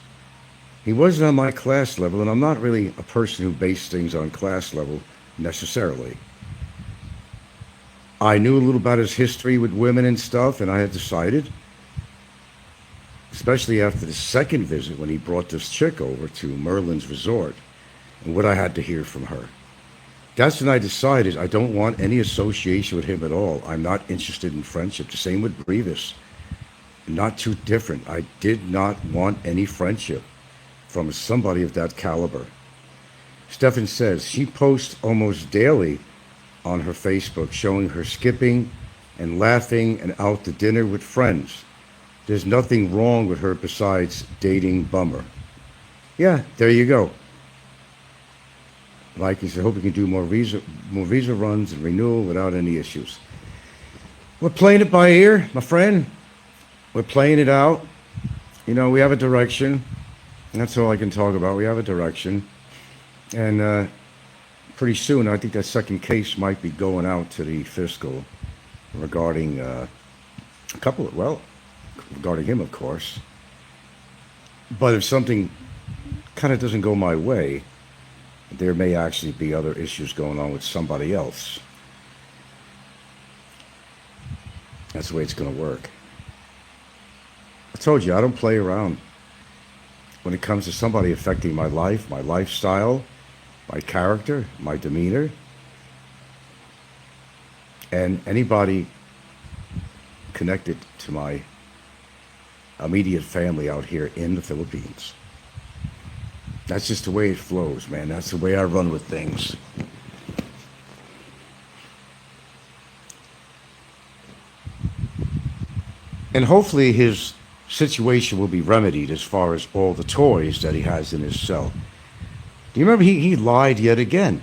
He wasn't on my class level, and I'm not really a person who based things on class level necessarily. I knew a little about his history with women and stuff, and I had decided, especially after the second visit when he brought this chick over to Merlin's resort, and what I had to hear from her. That's when I decided I don't want any association with him at all. I'm not interested in friendship. The same with Brevis. Not too different. I did not want any friendship from somebody of that caliber. Stefan says she posts almost daily on her Facebook showing her skipping and laughing and out to dinner with friends. There's nothing wrong with her besides dating Bummer. Yeah, there you go. Like he said, hope we can do more visa runs and renewal without any issues. We're playing it by ear, my friend. We're playing it out. We have a direction. That's all I can talk about. We have a direction. And pretty soon, I think that second case might be going out to the fiscal regarding regarding him, of course. But if something kind of doesn't go my way, there may actually be other issues going on with somebody else. That's the way it's going to work. I told you, I don't play around when it comes to somebody affecting my life, my lifestyle, my character, my demeanor, and anybody connected to my immediate family out here in the Philippines. That's just the way it flows, man. That's the way I run with things. And hopefully his situation will be remedied as far as all the toys that he has in his cell. Do you remember he lied yet again?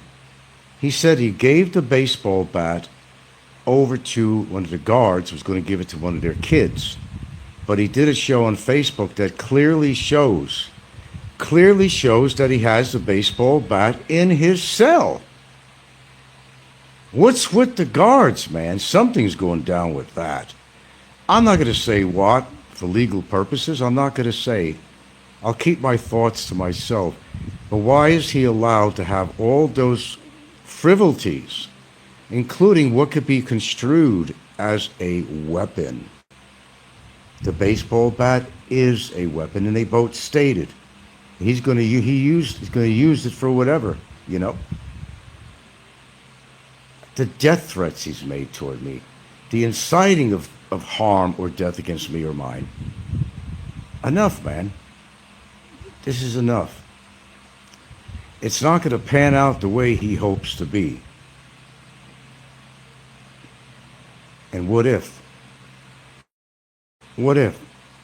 He said he gave the baseball bat over to one of the guards, was going to give it to one of their kids. But he did a show on Facebook that clearly shows that he has the baseball bat in his cell. What's with the guards, man? Something's going down with that. I'm not going to say what for legal purposes. I'm not going to say. I'll keep my thoughts to myself. But why is he allowed to have all those frivolities, including what could be construed as a weapon? The baseball bat is a weapon, and they both stated he's going to use it for whatever, The death threats he's made toward me, the inciting of harm or death against me or mine. Enough, man. This is enough. It's not going to pan out the way he hopes to be. And what if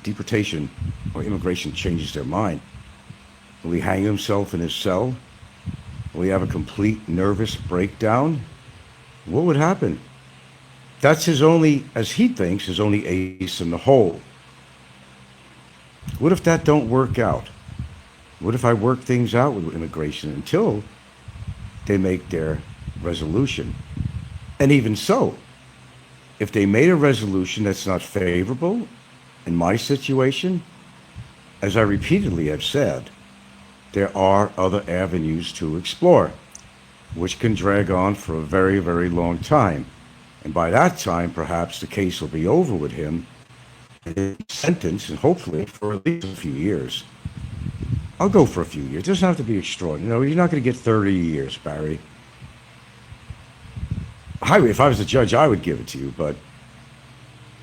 deportation or immigration changes their mind? Will he hang himself in his cell? Will he have a complete nervous breakdown? What would happen? That's his only, as he thinks, his only ace in the hole. What if that don't work out? What if I work things out with immigration until they make their resolution? And even so, if they made a resolution that's not favorable in my situation, as I repeatedly have said, there are other avenues to explore, which can drag on for a very, very long time. And by that time, perhaps the case will be over with him and sentenced, and hopefully for at least a few years. I'll go for a few years. It doesn't have to be extraordinary. No, you're not going to get 30 years, Barry. If I was a judge, I would give it to you, but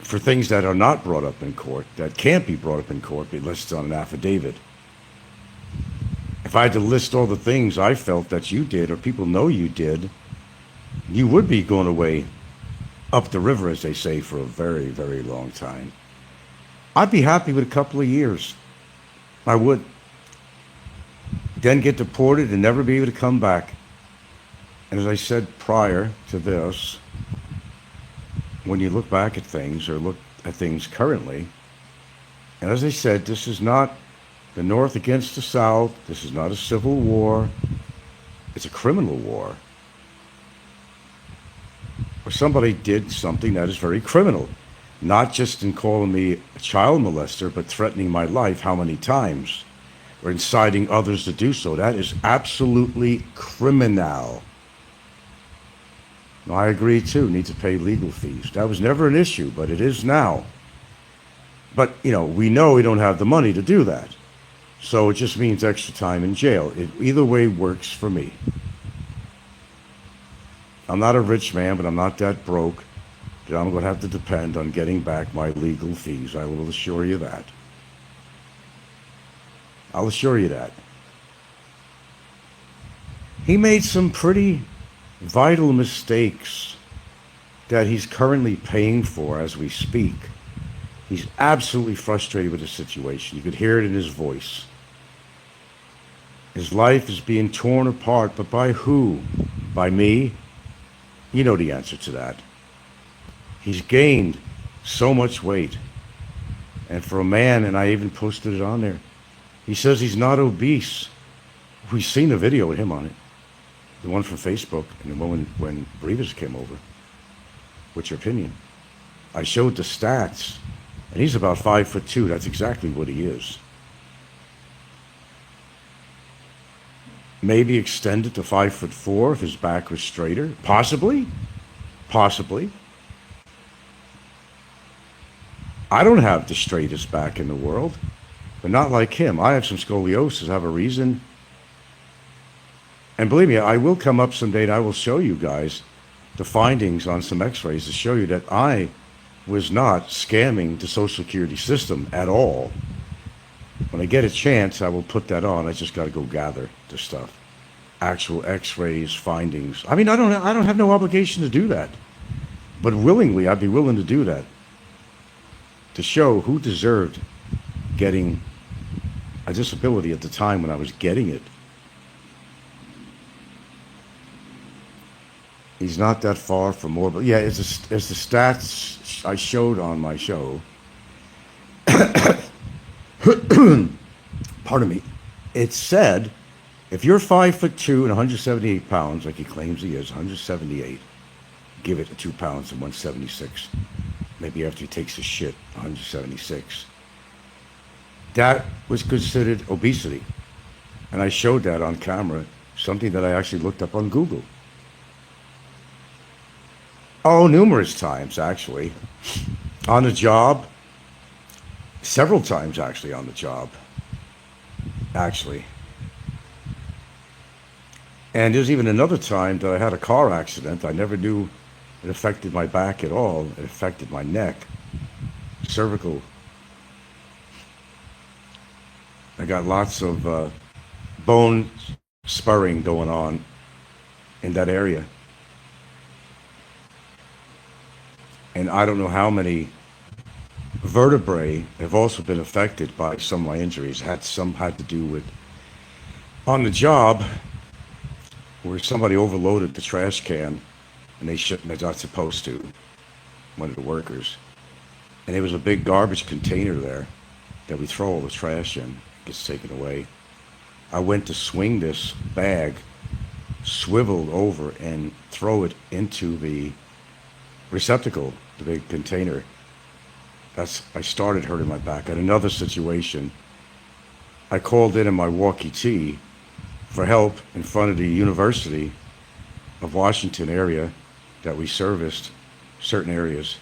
for things that are not brought up in court, that can't be brought up in court, be listed on an affidavit. If I had to list all the things I felt that you did or people know you did, you would be going away up the river, as they say, for a very, very long time. I'd be happy with a couple of years. I would. Then get deported and never be able to come back. And as I said prior to this, when you look back at things or look at things currently, and as I said, this is not the North against the South. This is not a civil war. It's a criminal war. Where somebody did something that is very criminal. Not just in calling me a child molester, but threatening my life how many times? Or inciting others to do so. That is absolutely criminal. Now, I agree too, need to pay legal fees. That was never an issue, but it is now. But, we know we don't have the money to do that. So it just means extra time in jail. Either way works for me. I'm not a rich man, but I'm not that broke that I'm going to have to depend on getting back my legal fees. I will assure you that. I'll assure you that. He made some pretty vital mistakes that he's currently paying for as we speak. He's absolutely frustrated with the situation. You could hear it in his voice. His life is being torn apart, but by who? By me? You know the answer to that. He's gained so much weight. And for a man, and I even posted it on there, he says he's not obese. We've seen the video with him on it. The one from Facebook and the one when Brevis came over. What's your opinion? I showed the stats, and he's about 5'2". That's exactly what he is. Maybe extended to 5'4" if his back was straighter. Possibly. Possibly. I don't have the straightest back in the world, but not like him. I have some scoliosis. I have a reason. And believe me, I will come up someday and I will show you guys the findings on some x-rays to show you that I was not scamming the Social Security system at all. When I get a chance, I will put that on. I just got to go gather the stuff. Actual x-rays, findings. I mean, I don't have no obligation to do that. But willingly, I'd be willing to do that. To show who deserved getting a disability at the time when I was getting it. He's not that far from more, but yeah, as the stats I showed on my show, pardon me, it said, if you're 5'2" and 178 pounds, like he claims he is, 178, give it 2 pounds and 176. Maybe after he takes his shit, 176. That was considered obesity. And I showed that on camera, something that I actually looked up on Google. Oh, numerous times, actually. On the job. Several times, actually, on the job. Actually. And there's even another time that I had a car accident. I never knew it affected my back at all. It affected my neck. Cervical. I got lots of bone spurring going on in that area. And I don't know how many vertebrae have also been affected by some of my injuries. Some had to do with on the job where somebody overloaded the trash can and they shouldn't have not supposed to, one of the workers. And there was a big garbage container there. that we throw all the trash in gets taken away. I went to swing this bag, swiveled over, and throw it into the receptacle, the big container. I started hurting my back. At another situation, I called in my walkie-talkie for help in front of the University of Washington area that we serviced, certain areas.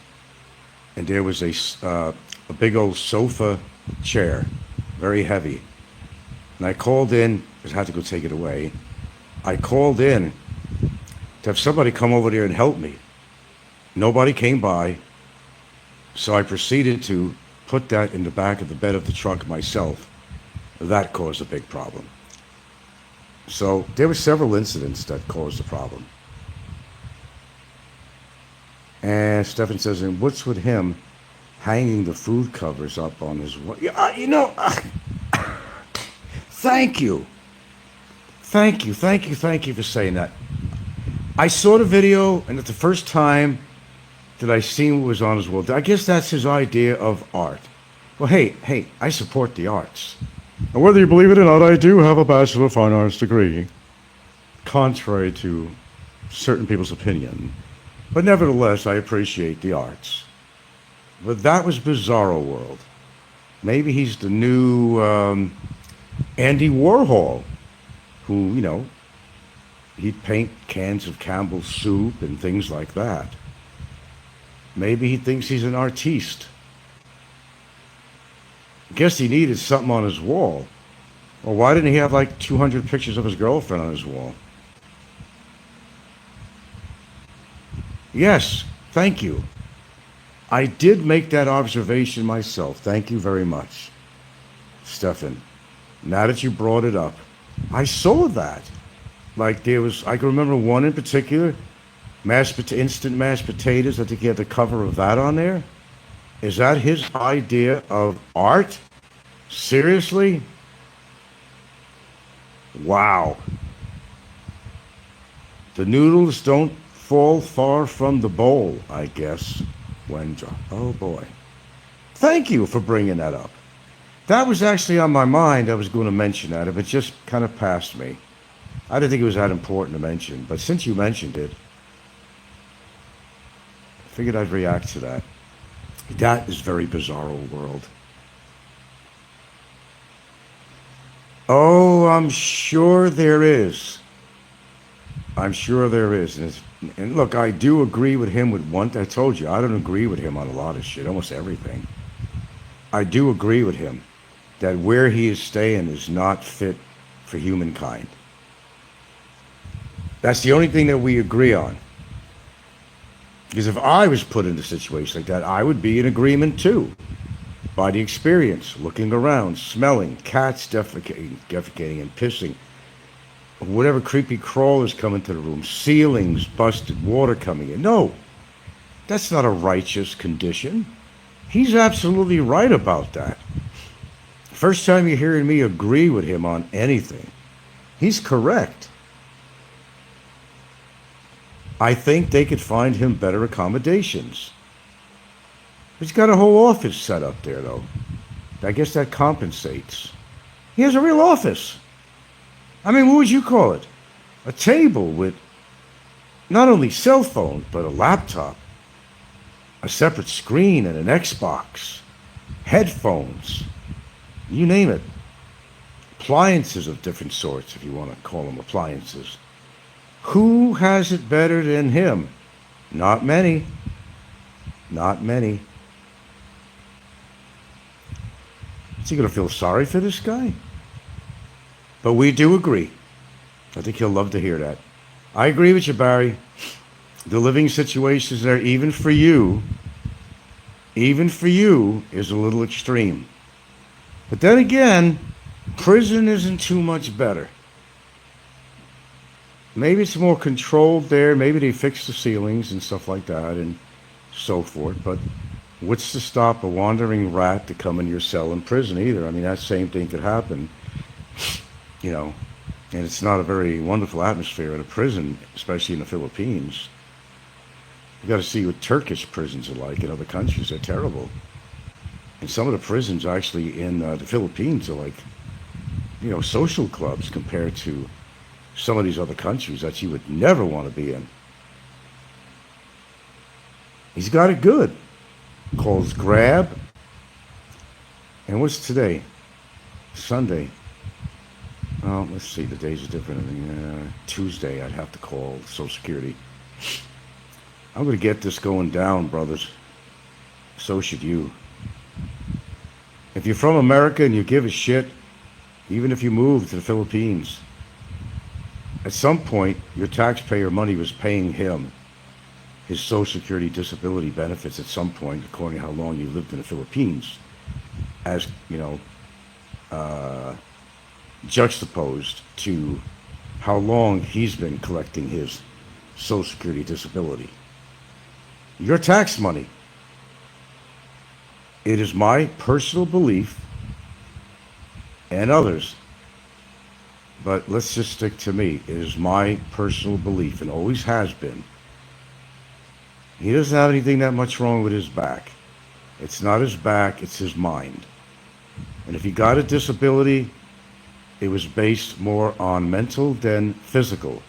And there was a big old sofa chair, very heavy. And I called in, because I had to go take it away. I called in to have somebody come over there and help me. Nobody came by, so I proceeded to put that in the back of the bed of the truck myself. That caused a big problem. So there were several incidents that caused the problem. And Stefan says, and what's with him hanging the food covers up on his wall? Thank you. Thank you for saying that. I saw the video, and at the first time that I seen what was on his wall, I guess that's his idea of art. Well, hey, I support the arts. And whether you believe it or not, I do have a Bachelor of Fine Arts degree, contrary to certain people's opinion. But nevertheless, I appreciate the arts. But that was Bizarro World. Maybe he's the new Andy Warhol, who, he'd paint cans of Campbell's soup and things like that. Maybe he thinks he's an artiste. Guess he needed something on his wall. Well, why didn't he have like 200 pictures of his girlfriend on his wall? Yes, thank you. I did make that observation myself. Thank you very much, Stefan. Now that you brought it up, I saw that. Like I can remember one in particular, instant mashed potatoes. I think he had the cover of that on there. Is that his idea of art? Seriously? Wow. The noodles don't fall far from the bowl, I guess. Oh boy. Thank you for bringing that up. That was actually on my mind. I was going to mention that, but it just kind of passed me. I didn't think it was that important to mention, but since you mentioned it, I figured I'd react to that. That is very Bizarro World. Oh, I'm sure there is. I'm sure there is. And look, I do agree with him with one. I told you, I don't agree with him on a lot of shit, almost everything. I do agree with him that where he is staying is not fit for humankind. That's the only thing that we agree on. Because if I was put in a situation like that, I would be in agreement too. By the experience, looking around, smelling, cats defecating and pissing, whatever creepy crawlers come into the room, ceilings busted, water coming in. No, that's not a righteous condition. He's absolutely right about that. First time you're hearing me agree with him on anything. He's correct. I think they could find him better accommodations. He's got a whole office set up there, though. I guess that compensates. He has a real office. I mean, what would you call it? A table with not only cell phone, but a laptop, a separate screen and an Xbox, headphones, you name it. Appliances of different sorts, if you want to call them appliances. Who has it better than him? Not many. Not many. Is he going to feel sorry for this guy? But we do agree. I think he'll love to hear that. I agree with you, Barry. The living situations there, even for you, is a little extreme. But then again, prison isn't too much better. Maybe it's more controlled there. Maybe they fix the ceilings and stuff like that and so forth. But what's to stop a wandering rat to come in your cell in prison either? I mean, that same thing could happen, and it's not a very wonderful atmosphere in a prison, especially in the Philippines. You got to see what Turkish prisons are like in other countries. They're terrible. And some of the prisons actually in the Philippines are like, social clubs compared to some of these other countries that you would never want to be in. He's got it good. Calls grab. And what's today? Sunday. Oh, let's see. The days are different. Tuesday, I'd have to call Social Security. I'm going to get this going down, brothers. So should you. If you're from America and you give a shit, even if you move to the Philippines, at some point, your taxpayer money was paying him his Social Security disability benefits at some point, according to how long you lived in the Philippines, as, juxtaposed to how long he's been collecting his Social Security disability. Your tax money. It is my personal belief, and others, but let's just stick to me. It is my personal belief, and always has been. He doesn't have anything that much wrong with his back. It's not his back, it's his mind. And if he got a disability, it was based more on mental than physical.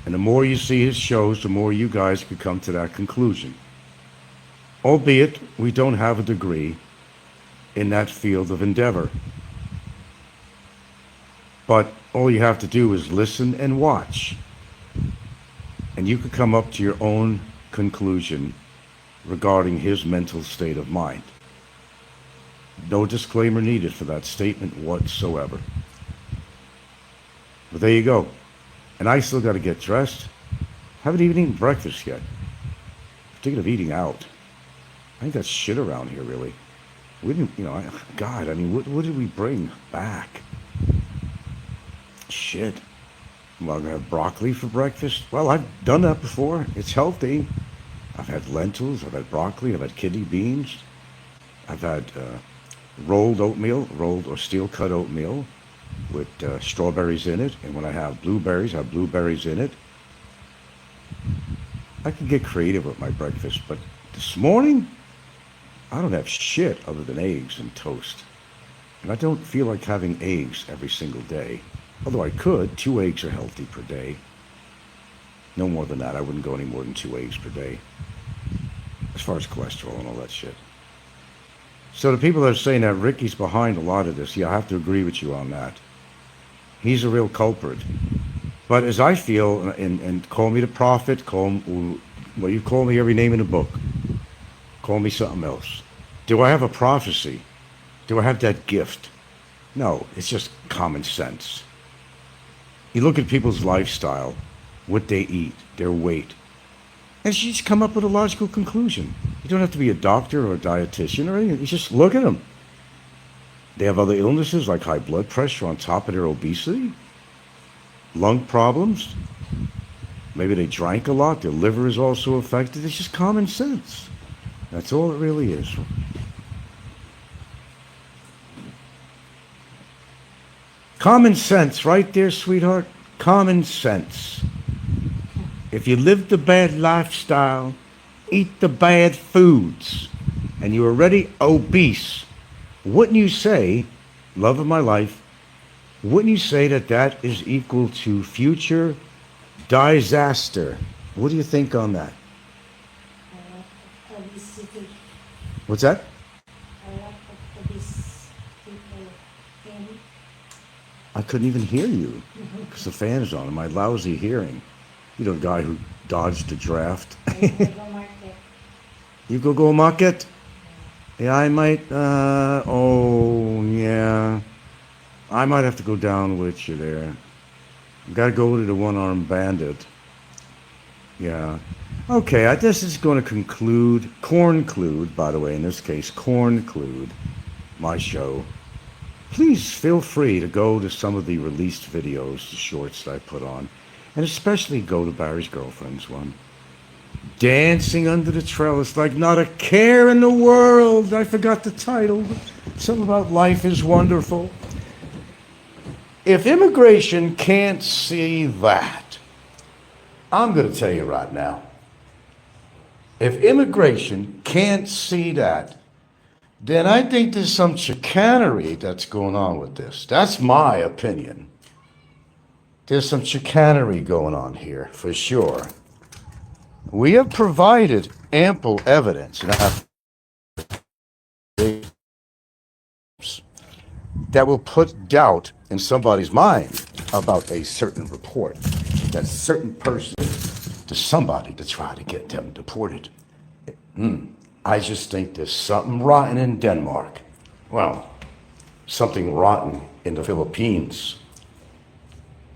And the more you see his shows, the more you guys could come to that conclusion. Albeit, we don't have a degree in that field of endeavor. But all you have to do is listen and watch. And you could come up to your own conclusion regarding his mental state of mind. No disclaimer needed for that statement whatsoever. But there you go. And I still got to get dressed. Haven't even eaten breakfast yet. Thinking of eating out. I ain't got shit around here, really. We didn't, God, I mean, what did we bring back? Shit. Well, I'm going to have broccoli for breakfast. Well, I've done that before. It's healthy. I've had lentils, I've had broccoli, I've had kidney beans. I've had rolled or steel-cut oatmeal with strawberries in it. And when I have blueberries in it. I can get creative with my breakfast, but this morning, I don't have shit other than eggs and toast. And I don't feel like having eggs every single day. Although I could. 2 eggs are healthy per day. No more than that. I wouldn't go any more than 2 eggs per day. As far as cholesterol and all that shit. So the people that are saying that Ricky's behind a lot of this, yeah, I have to agree with you on that. He's a real culprit. But as I feel, and call me the prophet, you call me every name in the book. Call me something else. Do I have a prophecy? Do I have that gift? No, it's just common sense. You look at people's lifestyle, what they eat, their weight, and you just come up with a logical conclusion. You don't have to be a doctor or a dietitian or anything. You just look at them. They have other illnesses like high blood pressure on top of their obesity, lung problems. Maybe they drank a lot. Their liver is also affected. It's just common sense. That's all it really is. Common sense, right there, sweetheart. Common sense. If you live the bad lifestyle, eat the bad foods, and you're already obese, wouldn't you say, love of my life, wouldn't you say that that is equal to future disaster? What do you think on that? Obesity. What's that? A lot of obese people in. I couldn't even hear you because the fan's on and my lousy hearing. You know, the guy who dodged the draft. Go market. You go market? Yeah, I might, yeah. I might have to go down with you there. Gotta go to the one-armed bandit. Yeah. Okay, this is going to conclude, by the way, in this case, conclude my show. Please feel free to go to some of the released videos, the shorts that I put on, and especially go to Barry's Girlfriend's one. Dancing under the trellis like not a care in the world. I forgot the title. Something about life is wonderful. If immigration can't see that, I'm going to tell you right now. If immigration can't see that, then I think there's some chicanery that's going on with this. That's my opinion. There's some chicanery going on here, for sure. We have provided ample evidence in our that will put doubt in somebody's mind about a certain report, that certain person to somebody to try to get them deported. I just think there's something rotten in Denmark. Well, something rotten in the Philippines.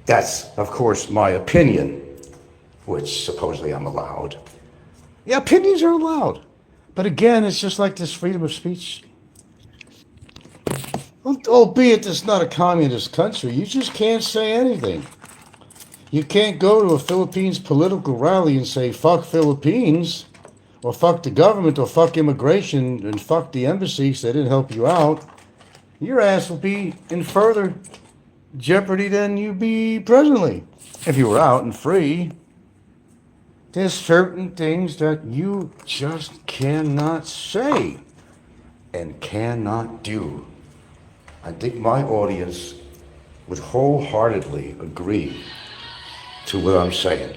That's, of course, my opinion, which supposedly I'm allowed. Yeah, opinions are allowed. But again, it's just like this freedom of speech. Albeit it's not a communist country, you just can't say anything. You can't go to a Philippines political rally and say, fuck Philippines, or fuck the government, or fuck immigration, and fuck the embassies that didn't help you out. Your ass will be in further jeopardy than you be presently. If you were out and free, there's certain things that you just cannot say and cannot do. I think my audience would wholeheartedly agree to what I'm saying.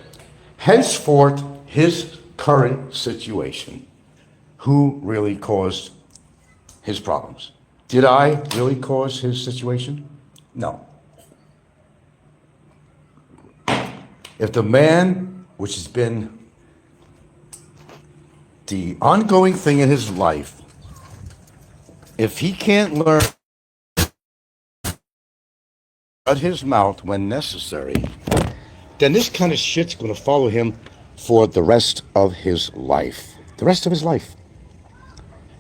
Henceforth, his current situation, who really caused his problems? Did I really cause his situation? No. If the man, which has been the ongoing thing in his life, if he can't learn shut his mouth when necessary, then this kind of shit's going to follow him for the rest of his life. The rest of his life.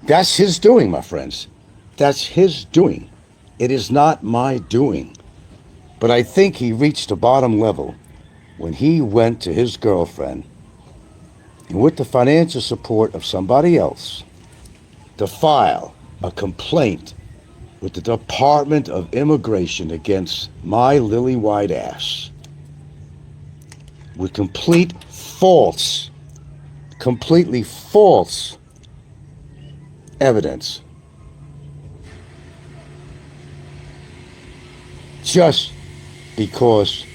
That's his doing, my friends. That's his doing. It is not my doing. But I think he reached the bottom level when he went to his girlfriend and with the financial support of somebody else to file a complaint with the Department of Immigration against my lily white ass with completely false evidence, just because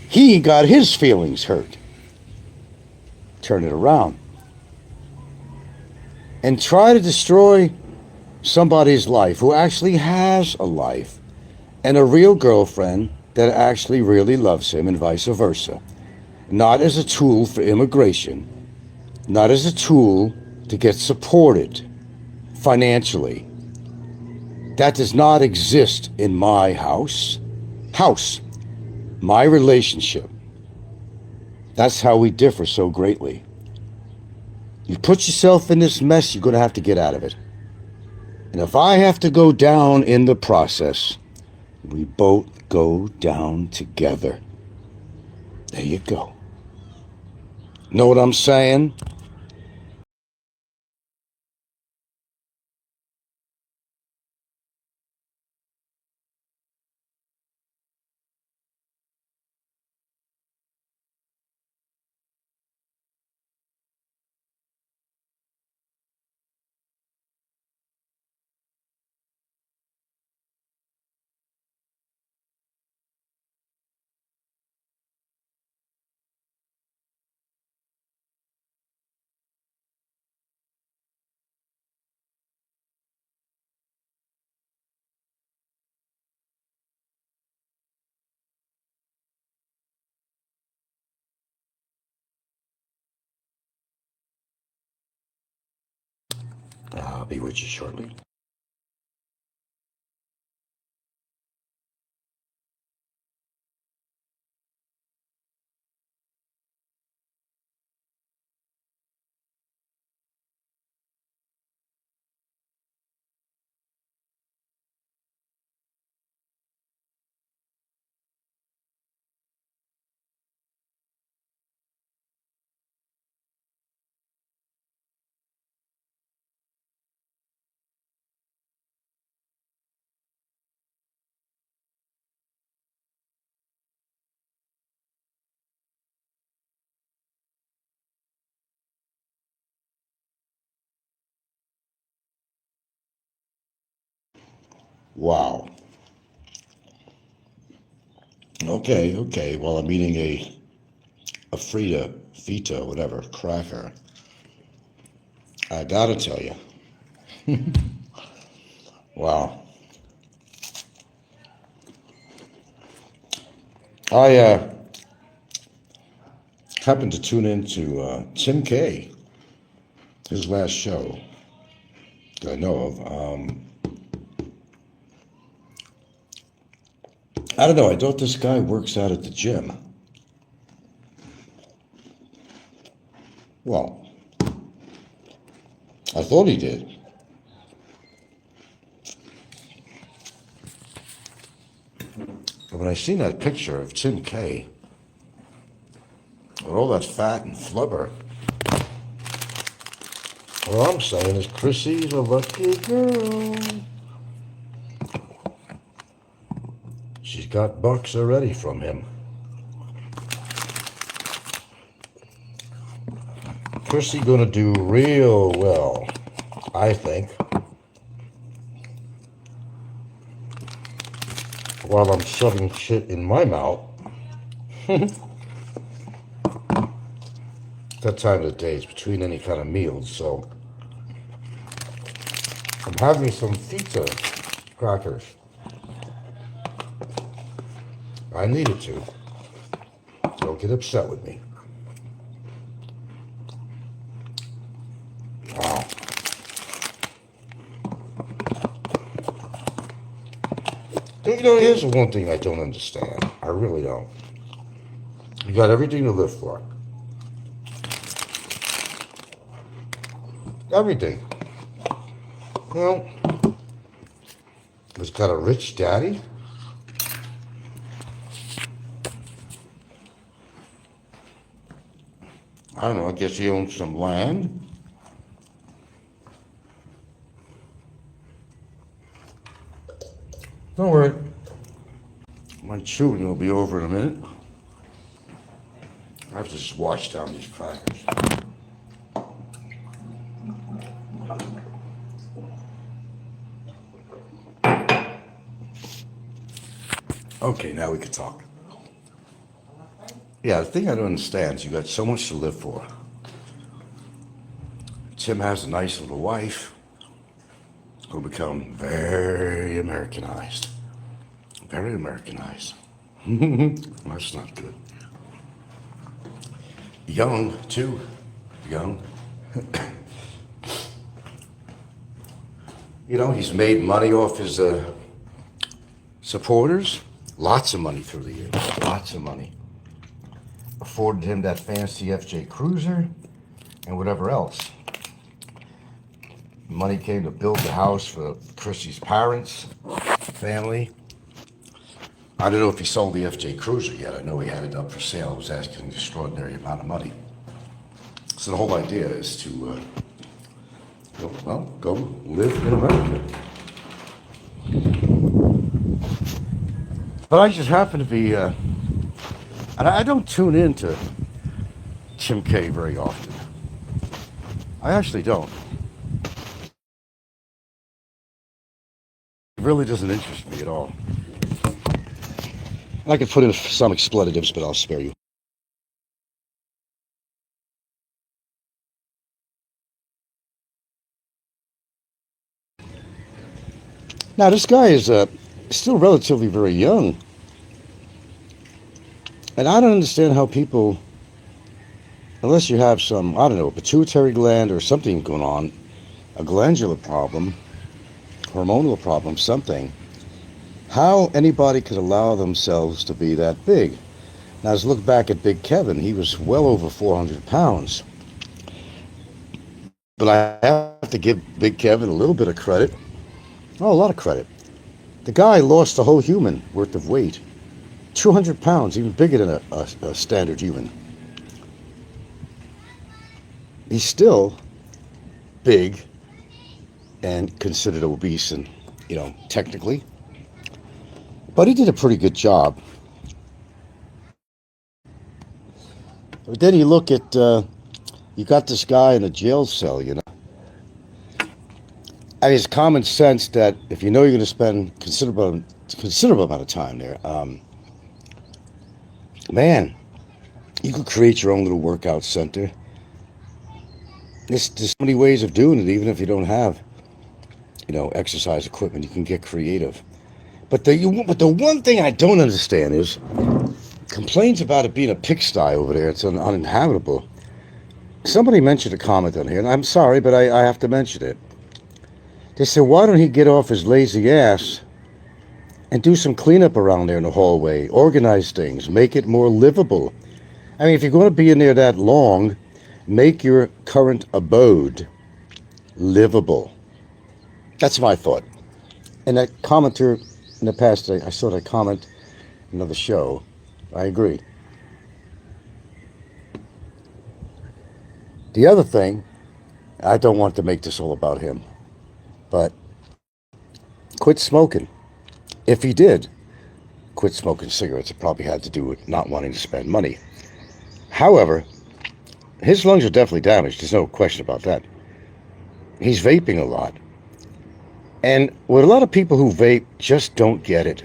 he got his feelings hurt. Turn it around and try to destroy somebody's life who actually has a life and a real girlfriend that actually really loves him, and vice versa. Not as a tool for immigration, not as a tool to get supported financially. That does not exist in my house. My relationship. That's how we differ so greatly. You put yourself in this mess, you're going to have to get out of it. And if I have to go down in the process, we both go down together. There you go. Know what I'm saying? I'll be with you shortly. Wow. Okay. Well, I'm eating a Frita, Fita, whatever, cracker. I gotta tell you. Wow. I happened to tune into Tim K, his last show that I know of. I don't know. I thought this guy works out at the gym. Well, I thought he did. But when I seen that picture of Tim K with all that fat and flubber, all I'm saying is Chrissy's a lucky girl. She's got bucks already from him. Chrissy gonna do real well, I think. While I'm shoving shit in my mouth. That time of the day is between any kind of meals, so I'm having some pizza crackers. I needed to. Don't get upset with me. Wow. You know, here's the one thing I don't understand. I really don't. You got everything to live for. Everything. Well, he's got a rich daddy. I don't know, I guess he owns some land. Don't worry. My chewing will be over in a minute. I have to just wash down these crackers. Okay, now we can talk. Yeah, the thing I don't understand is you got so much to live for. Tim has a nice little wife who'll become very Americanized. Very Americanized. That's not good. Young, too. Young. You know, he's made money off his supporters. Lots of money through the years. Lots of money. Afforded him that fancy FJ Cruiser and whatever else. Money came to build the house for Chrissy's parents, family. I don't know if he sold the FJ Cruiser yet. I know he had it up for sale. He was asking an extraordinary amount of money. So the whole idea is to, go live in America. But I just happen to be, and I don't tune in to Tim K very often. I actually don't. It really doesn't interest me at all. I could put in some expletives, but I'll spare you. Now, this guy is still relatively very young. And I don't understand how people, unless you have some, I don't know, a pituitary gland or something going on, a glandular problem, hormonal problem, something, how anybody could allow themselves to be that big. Now, let's look back at Big Kevin. He was well over 400 pounds. But I have to give Big Kevin a little bit of credit. Oh, a lot of credit. The guy lost a whole human worth of weight. 200 pounds, even bigger than a standard human. He's still big and considered obese, and, technically. But he did a pretty good job. But then you look at, you got this guy in a jail cell, I mean, it's common sense that if you know you're going to spend considerable amount of time there, man, you could create your own little workout center. There's so many ways of doing it, even if you don't have, exercise equipment. You can get creative. But the one thing I don't understand is complaints about it being a pigsty over there. It's uninhabitable. Somebody mentioned a comment on here, and I'm sorry, but I have to mention it. They said, why don't he get off his lazy ass and do some cleanup around there in the hallway, organize things, make it more livable? I mean, if you're going to be in there that long, make your current abode livable. That's my thought. And that commenter in the past, I saw that comment in another show. I agree. The other thing, I don't want to make this all about him, but quit smoking. If he did quit smoking cigarettes, it probably had to do with not wanting to spend money. However, his lungs are definitely damaged. There's no question about that. He's vaping a lot. And what a lot of people who vape just don't get it,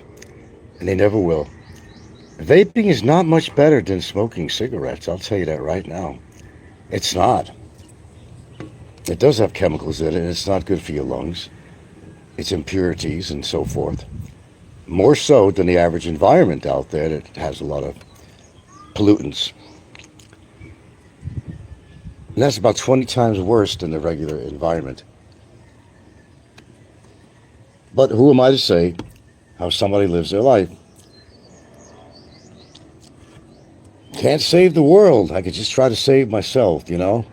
and they never will. Vaping is not much better than smoking cigarettes. I'll tell you that right now. It's not. It does have chemicals in it, and it's not good for your lungs. It's impurities and so forth. More so than the average environment out there that has a lot of pollutants. And that's about 20 times worse than the regular environment. But who am I to say how somebody lives their life? Can't save the world. I could just try to save myself, and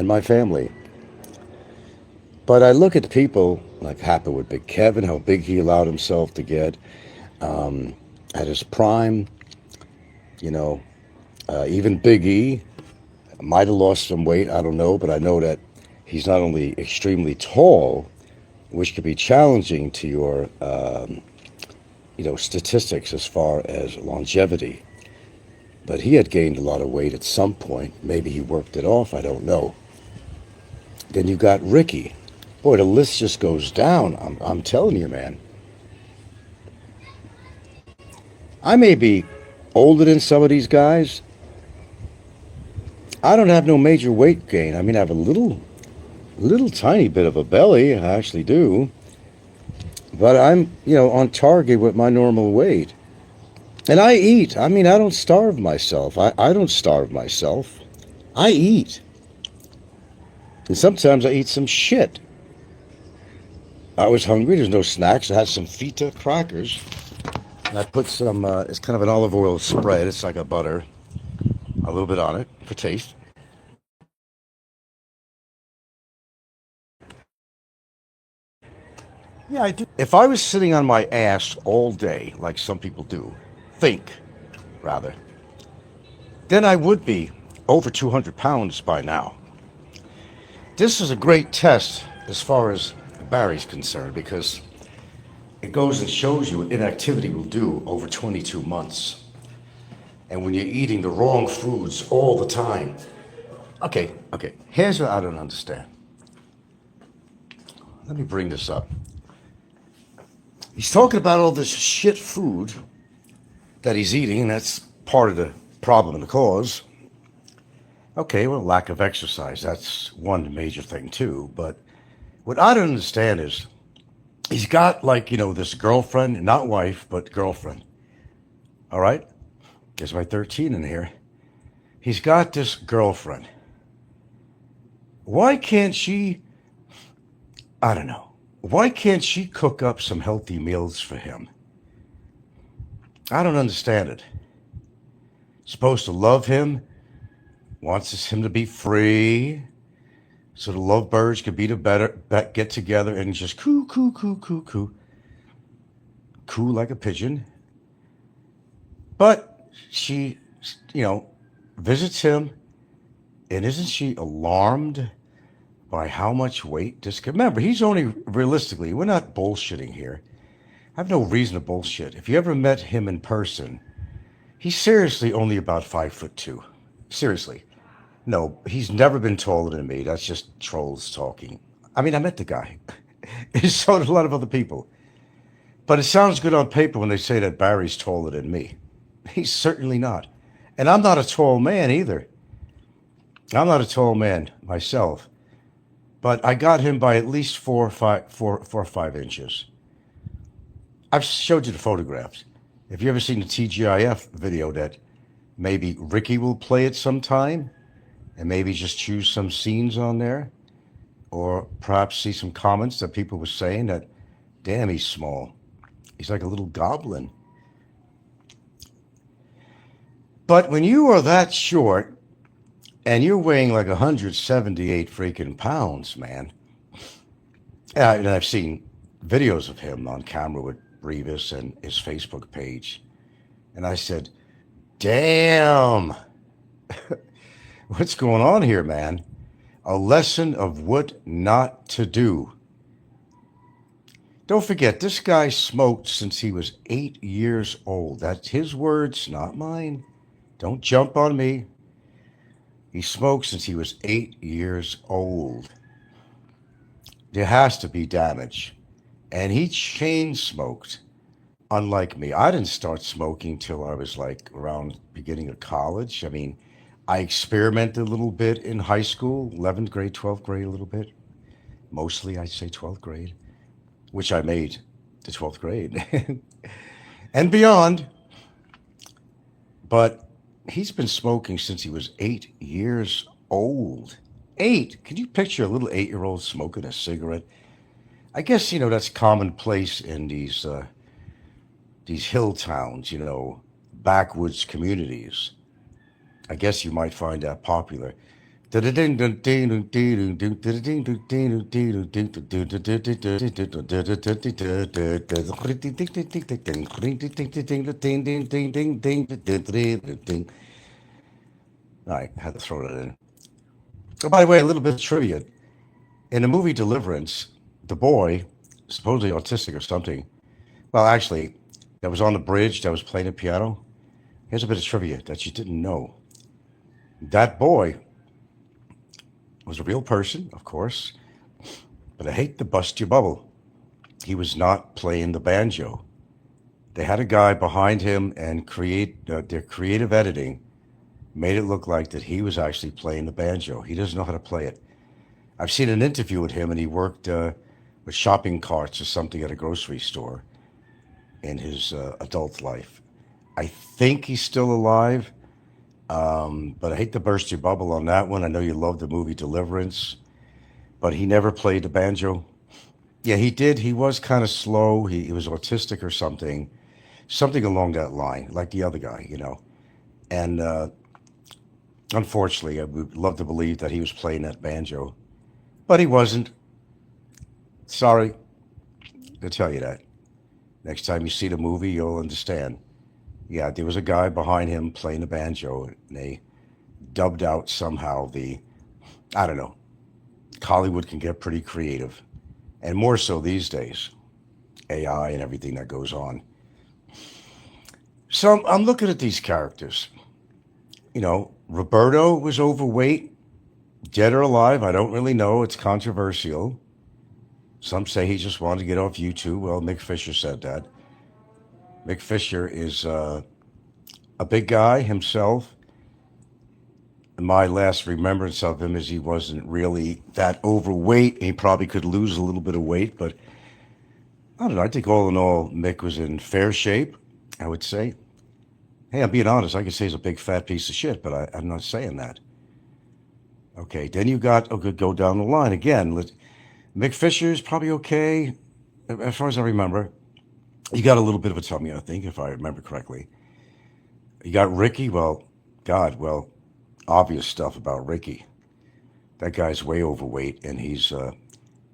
my family. But I look at people like happened with Big Kevin, how big he allowed himself to get at his prime. Even Big E might have lost some weight. I don't know, but I know that he's not only extremely tall, which could be challenging to your, statistics as far as longevity. But he had gained a lot of weight at some point. Maybe he worked it off. I don't know. Then you got Ricky. Boy, the list just goes down. I'm telling you, man. I may be older than some of these guys. I don't have no major weight gain. I mean, I have a little tiny bit of a belly. I actually do. But I'm, on target with my normal weight. And I eat. I mean, I don't starve myself. I don't starve myself. I eat. And sometimes I eat some shit. I was hungry. There's no snacks. I had some feta crackers. And I put some, it's kind of an olive oil spread. It's like a butter. A little bit on it for taste. Yeah, I do. If I was sitting on my ass all day, like some people do, rather, then I would be over 200 pounds by now. This is a great test as far as Barry's concerned because it goes and shows you what inactivity will do over 22 months. And when you're eating the wrong foods all the time. Okay, here's what I don't understand. Let me bring this up. He's talking about all this shit food that he's eating, and that's part of the problem and the cause. Okay, well, lack of exercise, that's one major thing too. But what I don't understand is he's got this girlfriend, not wife, but girlfriend. All right? There's my 13 in here. He's got this girlfriend. Why can't she, I don't know, why can't she cook up some healthy meals for him? I don't understand it. Supposed to love him, wants him to be free, so the lovebirds could get together and just coo like a pigeon. But she, visits him, and isn't she alarmed by how much weight this kid? Remember, he's only realistically, we're not bullshitting here. I have no reason to bullshit. If you ever met him in person, he's seriously only about 5'2". Seriously. No, he's never been taller than me. That's just trolls talking. I mean, I met the guy. So did a lot of other people. But it sounds good on paper when they say that Barry's taller than me. He's certainly not. And I'm not a tall man either. I'm not a tall man myself. But I got him by at least 4 or 5 inches. I've showed you the photographs. Have you ever seen the TGIF video that maybe Ricky will play it sometime and maybe just choose some scenes on there? Or perhaps see some comments that people were saying that, damn, he's small. He's like a little goblin. But when you are that short and you're weighing like 178 freaking pounds, man. And I've seen videos of him on camera with Revis and his Facebook page. And I said, damn, what's going on here, man? A lesson of what not to do. Don't forget, this guy smoked since he was 8 years old. That's his words, not mine. Don't jump on me. He smoked since he was 8 years old. There has to be damage. And he chain smoked, unlike me. I didn't start smoking till I was like around beginning of college. I mean, I experimented a little bit in high school, 11th grade, 12th grade, a little bit. Mostly, I'd say 12th grade, which I made to 12th grade and beyond. But he's been smoking since he was 8 years old. 8. Can you picture a little 8-year-old smoking a cigarette? I guess, that's commonplace in these hill towns, backwoods communities. I guess you might find that popular. I had to throw that in. Oh, by the way, a little bit of trivia. In the movie Deliverance, the boy, supposedly autistic or something, well, actually, that was on the bridge that was playing the piano. Here's a bit of trivia that you didn't know. That boy was a real person, of course, but I hate to bust your bubble. He was not playing the banjo. They had a guy behind him, and their creative editing made it look like that he was actually playing the banjo. He doesn't know how to play it. I've seen an interview with him, and he worked with shopping carts or something at a grocery store in his adult life. I think he's still alive, but I hate to burst your bubble on that one. I know you love the movie Deliverance, but he never played the banjo. Yeah, he did. He was kind of slow. He was autistic or something along that line, like the other guy, And unfortunately, I would love to believe that he was playing that banjo, but he wasn't. Sorry to tell you that. Next time you see the movie, you'll understand. Yeah, there was a guy behind him playing the banjo, and they dubbed out somehow I don't know. Hollywood can get pretty creative, and more so these days. AI and everything that goes on. So I'm looking at these characters. Roberto was overweight, dead or alive. I don't really know. It's controversial. Some say he just wanted to get off YouTube. Well, Mick Fisher said that. Mick Fisher is a big guy himself. My last remembrance of him is he wasn't really that overweight. He probably could lose a little bit of weight, but I don't know. I think all in all, Mick was in fair shape, I would say. Hey, I'm being honest. I could say he's a big fat piece of shit, but I'm not saying that. Okay, then you got, go down the line again. Mick Fisher's probably okay, as far as I remember. You got a little bit of a tummy, I think, if I remember correctly. You got Ricky. Well, obvious stuff about Ricky. That guy's way overweight, and he's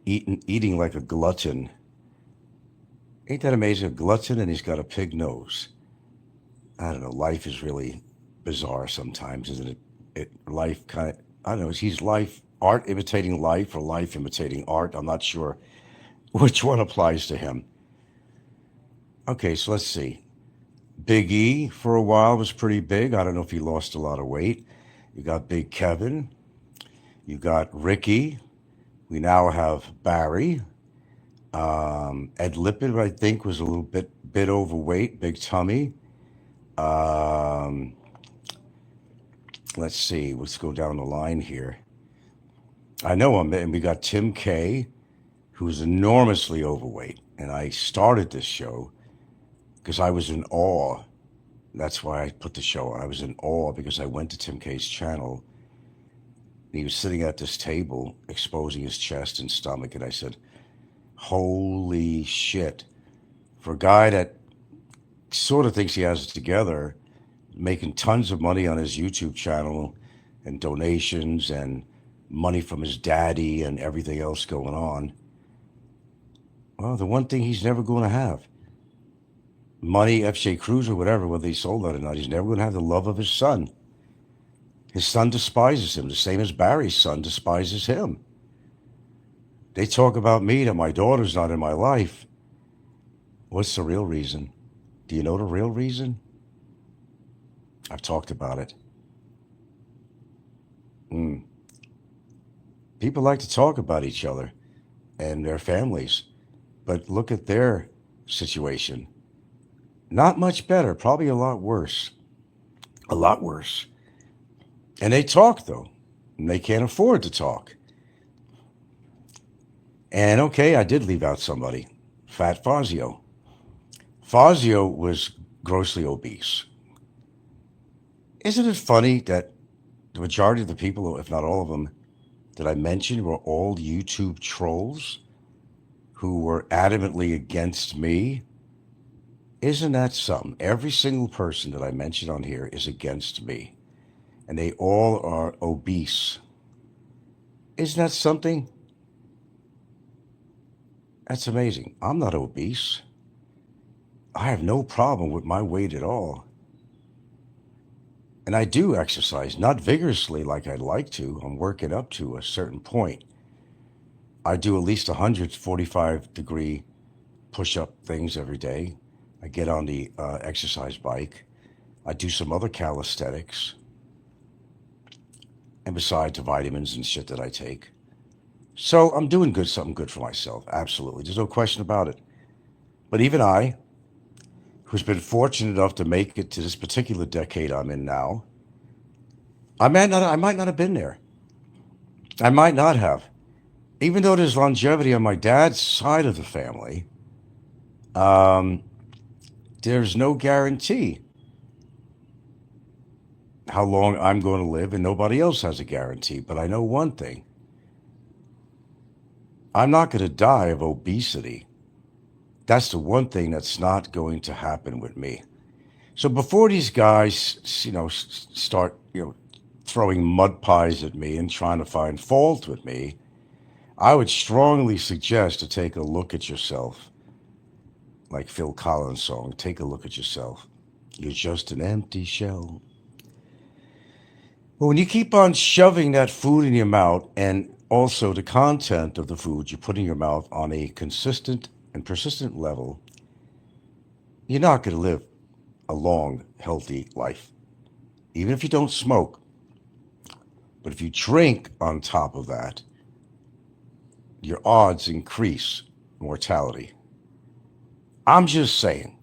eating like a glutton. Ain't that amazing? A glutton, and he's got a pig nose. I don't know. Life is really bizarre sometimes, isn't it? Life kind of, I don't know. He's art imitating life or life imitating art. I'm not sure which one applies to him. Okay, so let's see. Big E for a while was pretty big. I don't know if he lost a lot of weight. You got Big Kevin. You got Ricky. We now have Barry. Ed Lippert, I think, was a little bit overweight, big tummy. Um, let's see, let's go down the line here. I know him, and we got Tim K, who's enormously overweight. And I started this show because I was in awe. That's why I put the show on. I was in awe because I went to Tim K's channel. And he was sitting at this table exposing his chest and stomach. And I said, holy shit. For a guy that sort of thinks he has it together, making tons of money on his YouTube channel and donations and money from his daddy and everything else going on. Well, the one thing he's never going to have, money, FJ Cruz or whatever, whether he sold that or not, he's never going to have the love of his son. His son despises him, the same as Barry's son despises him. They talk about me that my daughter's not in my life. What's the real reason? Do you know the real reason? I've talked about it. People like to talk about each other and their families, but look at their situation. Not much better, probably a lot worse. A lot worse. And they talk, though, and they can't afford to talk. And okay, I did leave out somebody, Fat Fazio. Fazio was grossly obese. Isn't it funny that the majority of the people, if not all of them, that I mentioned were all YouTube trolls who were adamantly against me? Isn't that something? Every single person that I mentioned on here is against me, and they all are obese. Isn't that something? That's amazing. I'm not obese. I have no problem with my weight at all. And I do exercise, not vigorously like I'd like to. I'm working up to a certain point. I do at least 145-degree push-up things every day. I get on the exercise bike. I do some other calisthenics. And besides the vitamins and shit that I take. So I'm doing good, something good for myself. Absolutely. There's no question about it. But even I, who's been fortunate enough to make it to this particular decade I'm in now, I might not have been there. I might not have. Even though there's longevity on my dad's side of the family, there's no guarantee how long I'm going to live, and nobody else has a guarantee. But I know one thing. I'm not going to die of obesity. That's the one thing that's not going to happen with me. So before these guys, start, throwing mud pies at me and trying to find fault with me, I would strongly suggest to take a look at yourself. Like Phil Collins' song, take a look at yourself. You're just an empty shell. But when you keep on shoving that food in your mouth, and also the content of the food you put in your mouth on a consistent and persistent level, you're not going to live a long, healthy life. Even if you don't smoke. But if you drink on top of that, your odds increase mortality. I'm just saying.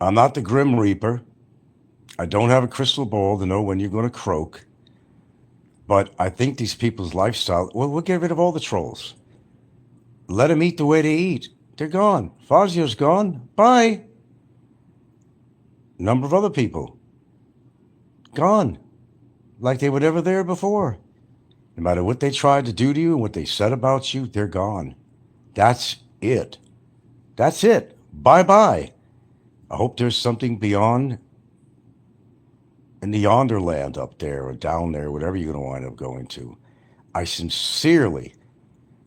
I'm not the Grim Reaper. I don't have a crystal ball to know when you're going to croak. But I think these people's lifestyle, well, we'll get rid of all the trolls. Let them eat the way they eat. They're gone. Fazio's gone. Bye. Number of other people. Gone. Like they were never there before. No matter what they tried to do to you and what they said about you, they're gone. That's it. That's it. Bye-bye. I hope there's something beyond in the yonder land up there or down there, whatever you're going to wind up going to. I sincerely,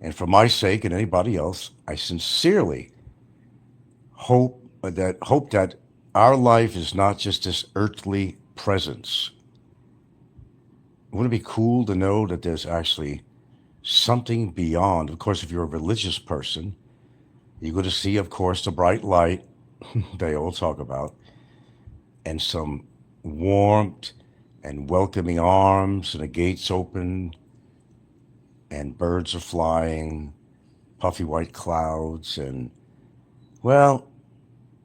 and for my sake and anybody else, I sincerely hope that our life is not just this earthly presence. Wouldn't it be cool to know that there's actually something beyond? Of course, if you're a religious person, you're going to see, of course, the bright light they all talk about, and some warmth and welcoming arms, and the gates open, and birds are flying, puffy white clouds, and, well,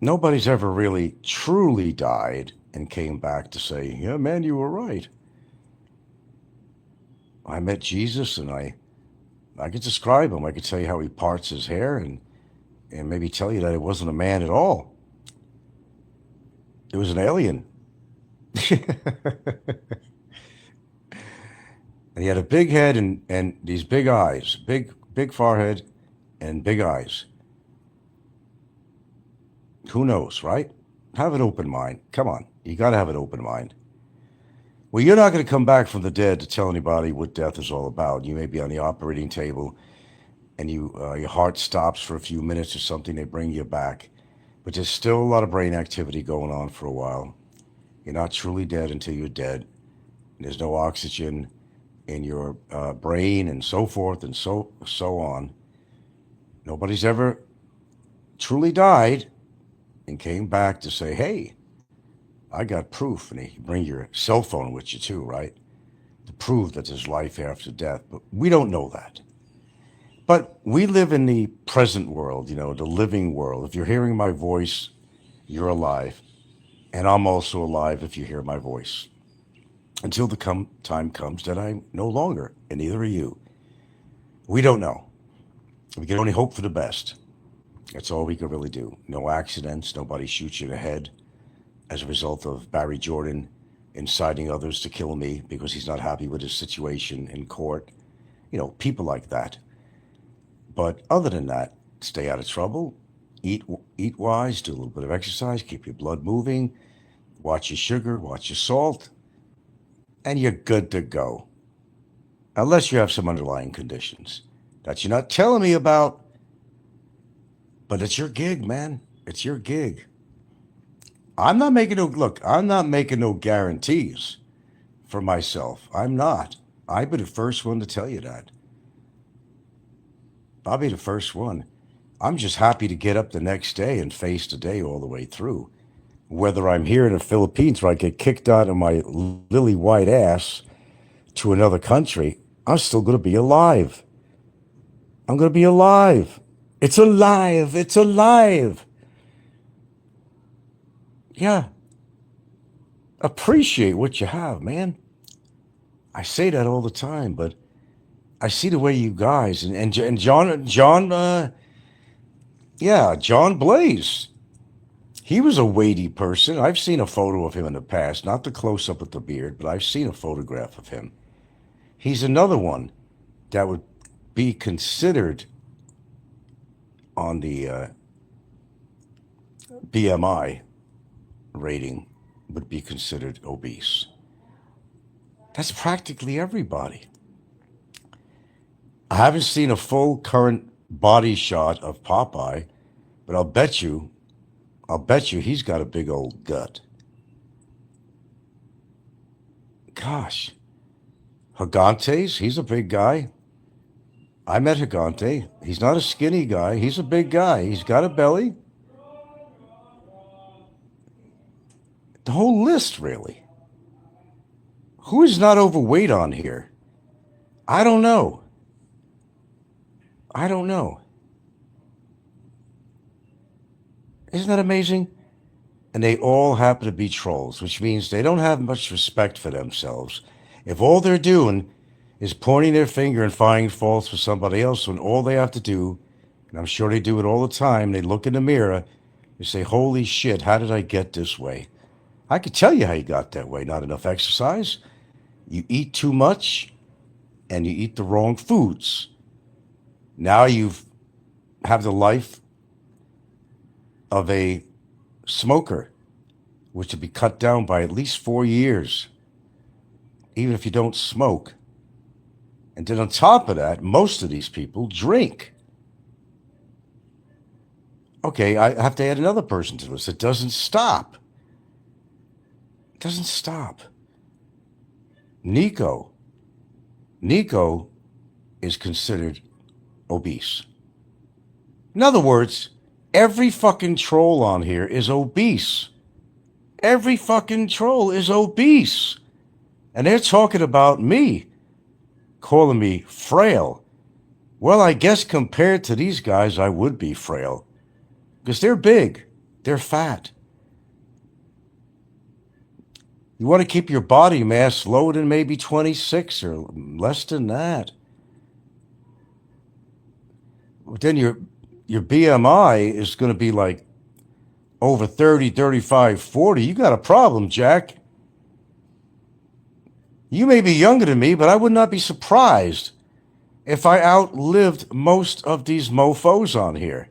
nobody's ever really truly died and came back to say, yeah, man, you were right. I met Jesus, and I could describe him. I could tell you how he parts his hair, and maybe tell you that it wasn't a man at all. It was an alien. And he had a big head and these big eyes, big forehead and big eyes. Who knows, right? Have an open mind. Come on, you got to have an open mind. Well, you're not going to come back from the dead to tell anybody what death is all about. You may be on the operating table, and your heart stops for a few minutes or something. They bring you back, but there's still a lot of brain activity going on for a while. You're not truly dead until you're dead. There's no oxygen in your brain, and so forth and so on. Nobody's ever truly died and came back to say, hey, I got proof. And you bring your cell phone with you too, right? To prove that there's life after death. But we don't know that. But we live in the present world, the living world. If you're hearing my voice, you're alive. And I'm also alive if you hear my voice. Until the time comes that I'm no longer, and neither are you. We don't know. We can only hope for the best. That's all we can really do. No accidents. Nobody shoots you in the head as a result of Barry Jordan inciting others to kill me because he's not happy with his situation in court. People like that. But other than that, stay out of trouble. Eat wise. Do a little bit of exercise. Keep your blood moving. Watch your sugar. Watch your salt. And you're good to go. Unless you have some underlying conditions that you're not telling me about. But it's your gig, man. It's your gig. I'm not making no guarantees for myself. I'm not. I'll be the first one to tell you that. I'll be the first one. I'm just happy to get up the next day and face the day all the way through. Whether I'm here in the Philippines where I get kicked out of my lily white ass to another country, I'm still going to be alive. I'm going to be alive. It's alive. It's alive. Yeah. Appreciate what you have, man. I say that all the time, but I see the way you guys and John, John Blaze. He was a weighty person. I've seen a photo of him in the past, not the close up with the beard, but I've seen a photograph of him. He's another one that would be considered on the BMI rating, would be considered obese. That's practically everybody. I haven't seen a full current body shot of Popeye, but I'll bet you he's got a big old gut. Gosh. Gigantes, he's a big guy. I met Gigante. He's not a skinny guy. He's a big guy. He's got a belly. The whole list, really. Who is not overweight on here? I don't know. Isn't that amazing? And they all happen to be trolls, which means they don't have much respect for themselves. If all they're doing is pointing their finger and finding faults for somebody else, when all they have to do, and I'm sure they do it all the time, they look in the mirror, they say, holy shit, how did I get this way? I could tell you how you got that way. Not enough exercise. You eat too much, and you eat the wrong foods. Now you have the life of a smoker, which would be cut down by at least 4 years, even if you don't smoke. And then on top of that, most of these people drink. Okay, I have to add another person to this. It doesn't stop. It doesn't stop. Nico is considered obese. In other words, every fucking troll on here is obese. Every fucking troll is obese. And they're talking about me, calling me frail, Well, I guess compared to these guys, I would be frail. Because they're big, they're fat. You want to keep your body mass low than maybe 26 or less than that. Then your BMI is going to be like over 30, 35, 40. You got a problem, Jack. You may be younger than me, but I would not be surprised if I outlived most of these mofos on here.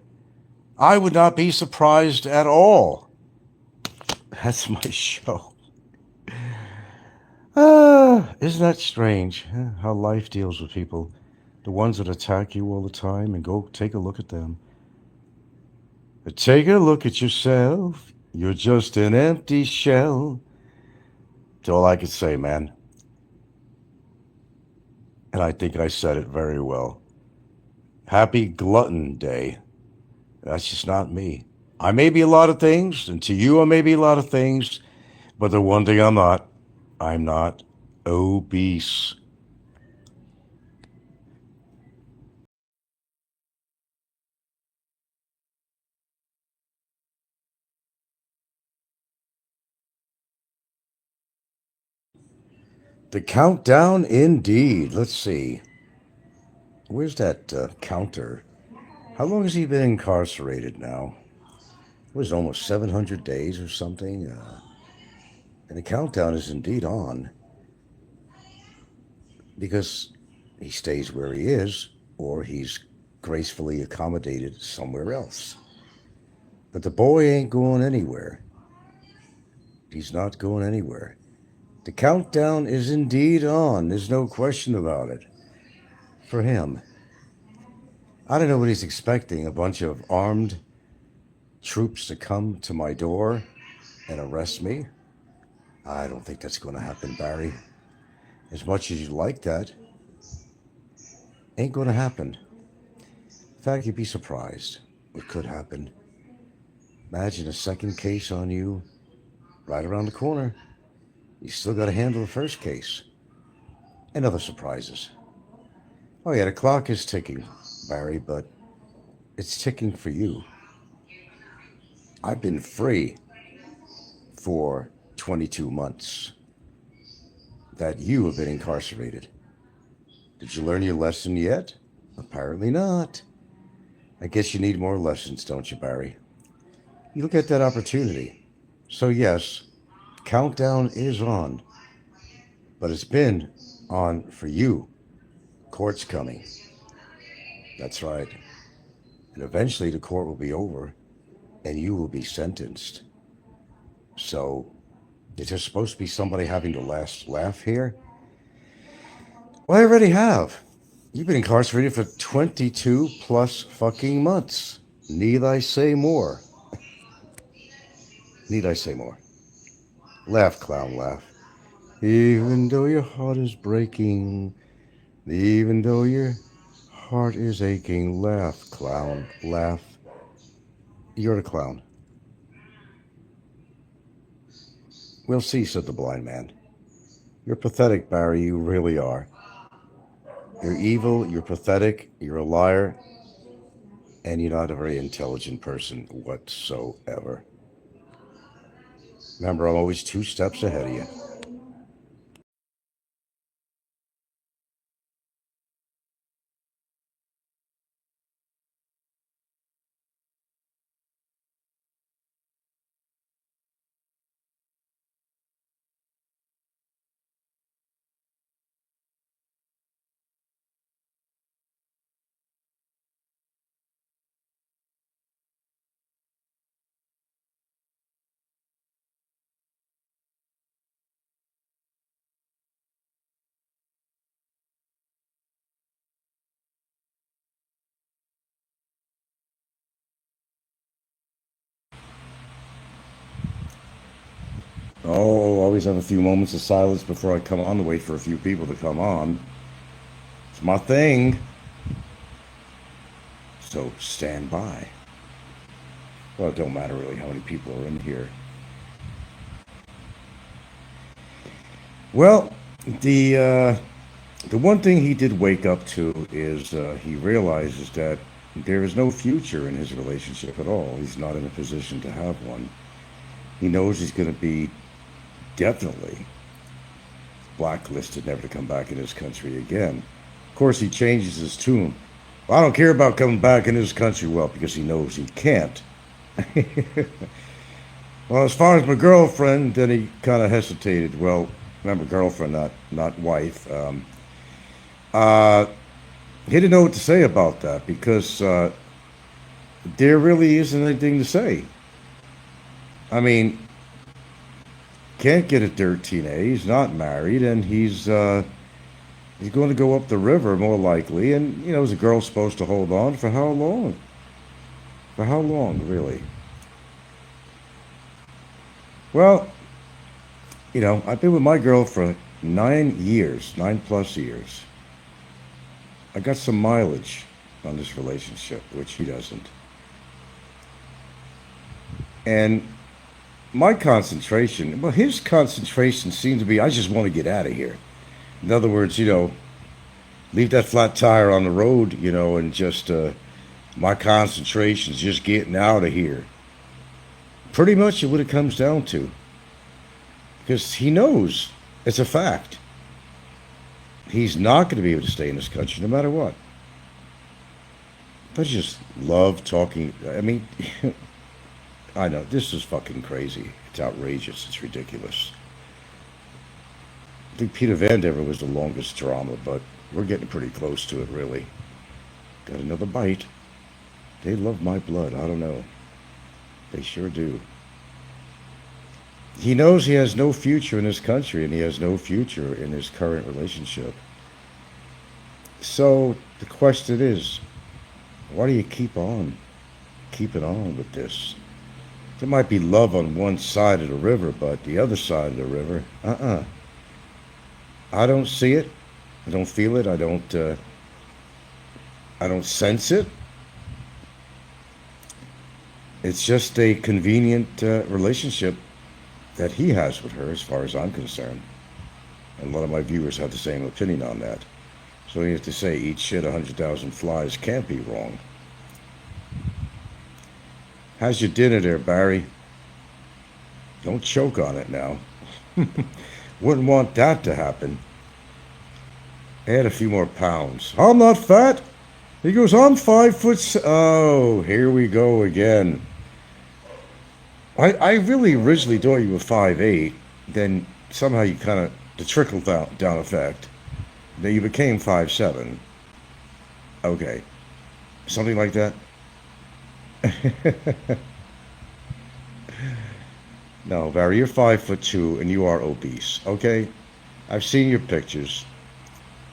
I would not be surprised at all. That's my show. Isn't that strange how life deals with people? The ones that attack you all the time, and go take a look at them. But take a look at yourself. You're just an empty shell. That's all I could say, man. And I think I said it very well. Happy Glutton Day. That's just not me. I may be a lot of things, and to you I may be a lot of things, but the one thing I'm not obese. The countdown, indeed. Let's see. Where's that counter? How long has he been incarcerated now? It was almost 700 days or something. And the countdown is indeed on because he stays where he is or he's gracefully accommodated somewhere else. But the boy ain't going anywhere. He's not going anywhere. The countdown is indeed on. There's no question about it. For him. I don't know what he's expecting. A bunch of armed troops to come to my door and arrest me? I don't think that's going to happen, Barry. As much as you like that, ain't going to happen. In fact, you'd be surprised what could happen. Imagine a second case on you right around the corner. You still got to handle the first case. And other surprises. Oh yeah, the clock is ticking, Barry, but it's ticking for you. I've been free for 22 months. That you have been incarcerated. Did you learn your lesson yet? Apparently not. I guess you need more lessons, don't you, Barry? You look at that opportunity. So yes, countdown is on. But it's been on for you. Court's coming. That's right. And eventually the court will be over and you will be sentenced. So, is there supposed to be somebody having the last laugh here? Well, I already have. You've been incarcerated for 22 plus fucking months. Need I say more? Need I say more? Laugh, clown, laugh. Even though your heart is breaking, even though your heart is aching, laugh, clown, laugh. You're the clown. We'll see, said the blind man. You're pathetic, Barry, you really are. You're evil, you're pathetic, you're a liar, and you're not a very intelligent person whatsoever. Remember, I'm always 2 steps ahead of you. Oh, always have a few moments of silence before I come on to wait for a few people to come on. It's my thing. So stand by. Well, it don't matter really how many people are in here. Well, the The one thing he did wake up to is he realizes that there is no future in his relationship at all. He's not in a position to have one. He knows he's going to be definitely blacklisted, never to come back in this country again. Of course, he changes his tune. Well, I don't care about coming back in this country. Well, because he knows he can't. Well, as far as my girlfriend, then he kind of hesitated. Well, remember, girlfriend, not wife. Uh, he didn't know what to say about that because there really isn't anything to say. I mean, can't get a 13A. He's not married, and he's going to go up the river more likely. And you know, is a girl supposed to hold on for how long? For how long, really? Well, you know, I've been with my girl for 9 years, 9+ years. I got some mileage on this relationship, which he doesn't. And my concentration, well, his concentration seemed to be, I just want to get out of here. In other words, you know, leave that flat tire on the road, you know, and just, my concentration's just getting out of here. Pretty much what it comes down to. Because he knows it's a fact. He's not going to be able to stay in this country no matter what. But I just love talking. I mean, I know, this is fucking crazy. It's outrageous. It's ridiculous. I think Peter Van Dever was the longest drama, but we're getting pretty close to it, really. Got another bite. They love my blood. I don't know. They sure do. He knows he has no future in this country, and he has no future in his current relationship. So the question is, why do you keep on with this? There might be love on one side of the river, but the other side of the river, I don't see it. I don't feel it. I don't sense it. It's just a convenient relationship that he has with her, as far as I'm concerned. And a lot of my viewers have the same opinion on that. So you have to say, eat shit, 100,000 flies can't be wrong. How's your dinner there, Barry? Don't choke on it now. Wouldn't want that to happen. Add a few more pounds. I'm not fat. He goes, I'm 5 foot. Oh, here we go again. I really originally thought you were 5'8". Then somehow you kind of, the trickle down effect, that you became 5'7". Okay. Something like that? No, Barry, you're 5'2" and you are obese, okay? I've seen your pictures.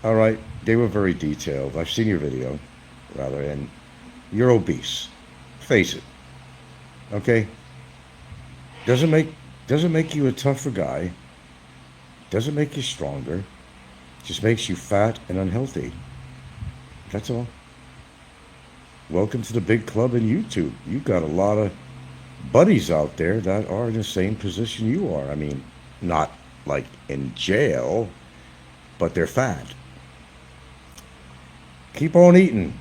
All right, they were very detailed. I've seen your video, rather, and you're obese. Face it, okay? Doesn't make you a tougher guy. Doesn't make you stronger. Just makes you fat and unhealthy. That's all. Welcome to the big club in YouTube. You've got a lot of buddies out there that are in the same position you are. I mean, not like in jail, but they're fat. Keep on eating.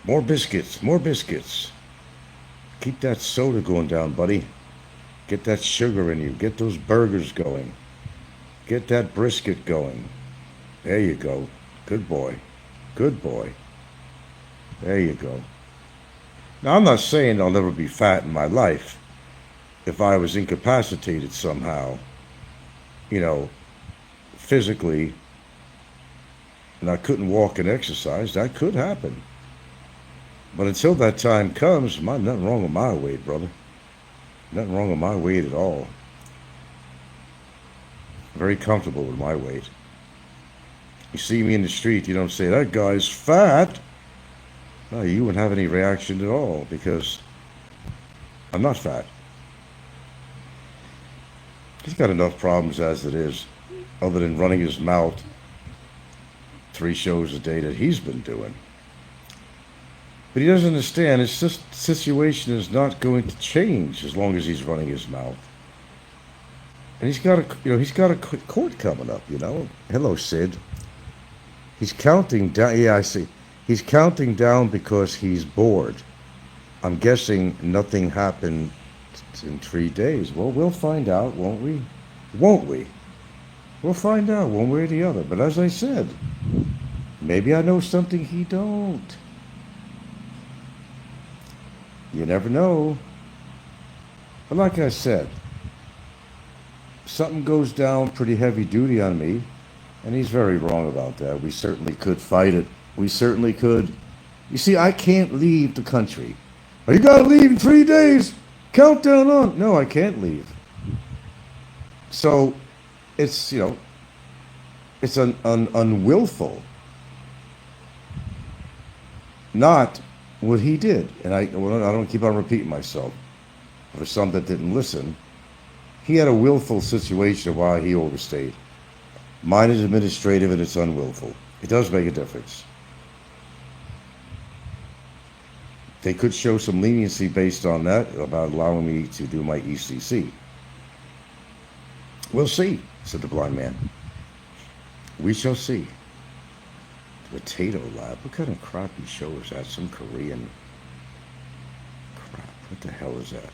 More biscuits, more biscuits. Keep that soda going down, buddy. Get that sugar in you. Get those burgers going. Get that brisket going. There you go. Good boy. Good boy. There you go. Now, I'm not saying I'll never be fat in my life. If I was incapacitated somehow, you know, physically, and I couldn't walk and exercise, that could happen. But until that time comes, nothing wrong with my weight, brother. Nothing wrong with my weight at all. Very comfortable with my weight. You see me in the street, you don't say, that guy's fat. No, you wouldn't have any reaction at all, because I'm not fat. He's got enough problems as it is, other than running his mouth 3 shows a day that he's been doing. But he doesn't understand, his situation is not going to change as long as he's running his mouth. And he's got a court coming up, you know. Hello, Sid. He's counting down. Yeah, I see. He's counting down because he's bored. I'm guessing nothing happened in 3 days. Well, we'll find out, won't we? Won't we? We'll find out one way or the other. But as I said, maybe I know something he don't. You never know. But like I said, something goes down pretty heavy duty on me, and he's very wrong about that. We certainly could fight it. We certainly could. You see, I can't leave the country. Oh, you gotta leave in 3 days. Countdown on. No, I can't leave. So, it's, it's an unwillful, not what he did. And I don't keep on repeating myself. For some that didn't listen, he had a willful situation of why he overstayed. Mine is administrative and it's unwillful. It does make a difference. They could show some leniency based on that about allowing me to do my ECC. We'll see, said the blind man. We shall see. Potato Lab. What kind of crappy show is that? Some Korean crap. What the hell is that?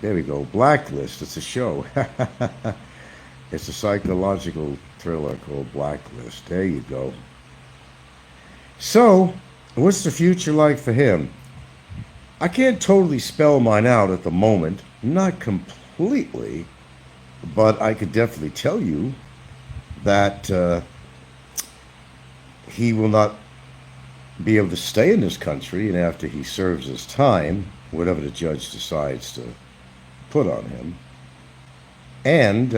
There we go. Blacklist. It's a show. It's a psychological thriller called Blacklist. There you go. So, what's the future like for him? I can't totally spell mine out at the moment. Not completely. But I could definitely tell you that he will not be able to stay in this country, and after he serves his time, whatever the judge decides to put on him, and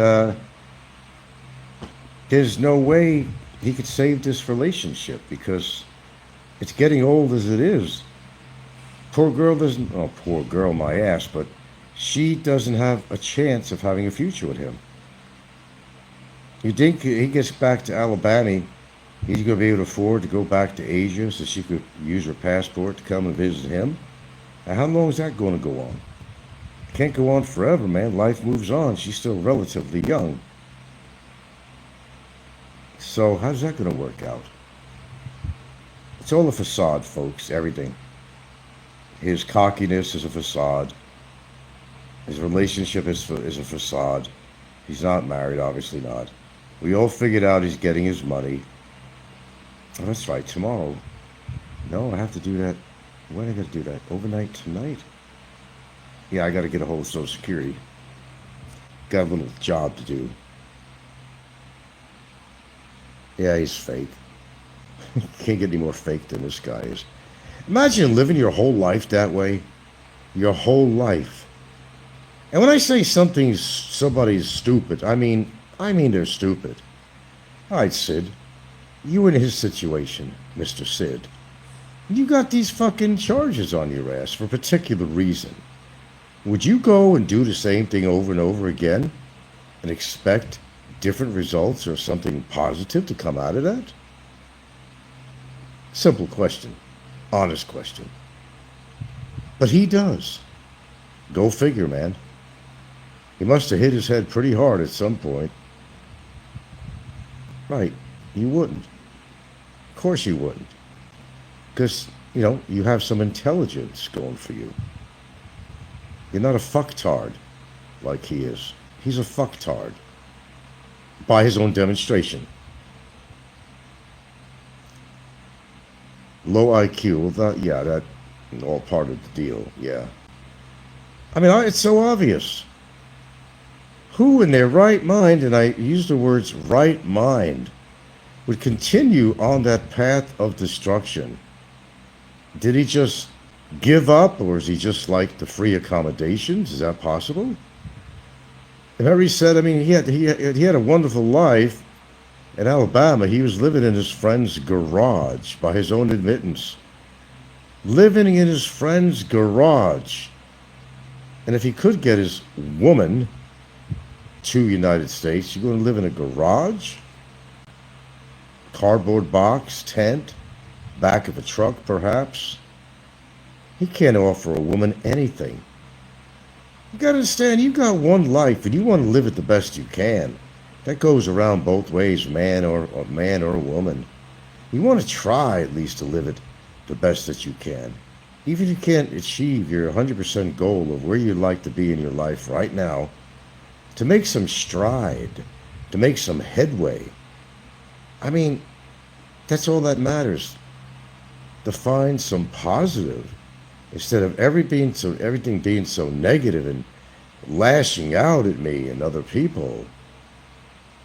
there's no way he could save this relationship because it's getting old as it is. Poor girl doesn't, oh, poor girl, my ass, but she doesn't have a chance of having a future with him. You think he gets back to Alabama, he's going to be able to afford to go back to Asia so she could use her passport to come and visit him? Now, how long is that going to go on? Can't go on forever, man. Life moves on. She's still relatively young. So how's that going to work out? It's all a facade, folks, everything. His cockiness is a facade. His relationship is a facade. He's not married, obviously not. We all figured out he's getting his money. Oh, that's right, tomorrow. No, I have to do that. When I got to do that? Overnight tonight? Yeah, I got to get a hold of Social Security. Got a little job to do. Yeah, he's fake. Can't get any more fake than this guy is. Imagine living your whole life that way. Your whole life. And when I say somebody's stupid, I mean they're stupid. All right, Sid. You in his situation, Mr. Sid. You got these fucking charges on your ass for a particular reason. Would you go and do the same thing over and over again and expect different results or something positive to come out of that? Simple question. Honest question. But he does. Go figure, man. He must have hit his head pretty hard at some point. Right. You wouldn't. Of course you wouldn't. Because, you have some intelligence going for you. You're not a fucktard like he is. He's a fucktard. By his own demonstration. Low IQ, well, that all part of the deal, yeah. I mean, it's so obvious. Who in their right mind, and I use the words right mind, would continue on that path of destruction? Did he just give up, or is he just like the free accommodations? Is that possible? And Harry said, I mean, he had a wonderful life in Alabama. He was living in his friend's garage, by his own admittance. Living in his friend's garage. And if he could get his woman to United States, you're going to live in a garage? Cardboard box, tent, back of a truck, perhaps? He can't offer a woman anything. You got to understand, you got one life, and you want to live it the best you can. That goes around both ways, man or woman. You want to try at least to live it the best that you can. Even if you can't achieve your 100% goal of where you'd like to be in your life right now, to make some stride, to make some headway. I mean, that's all that matters. To find some positive instead of everything being so negative and lashing out at me and other people,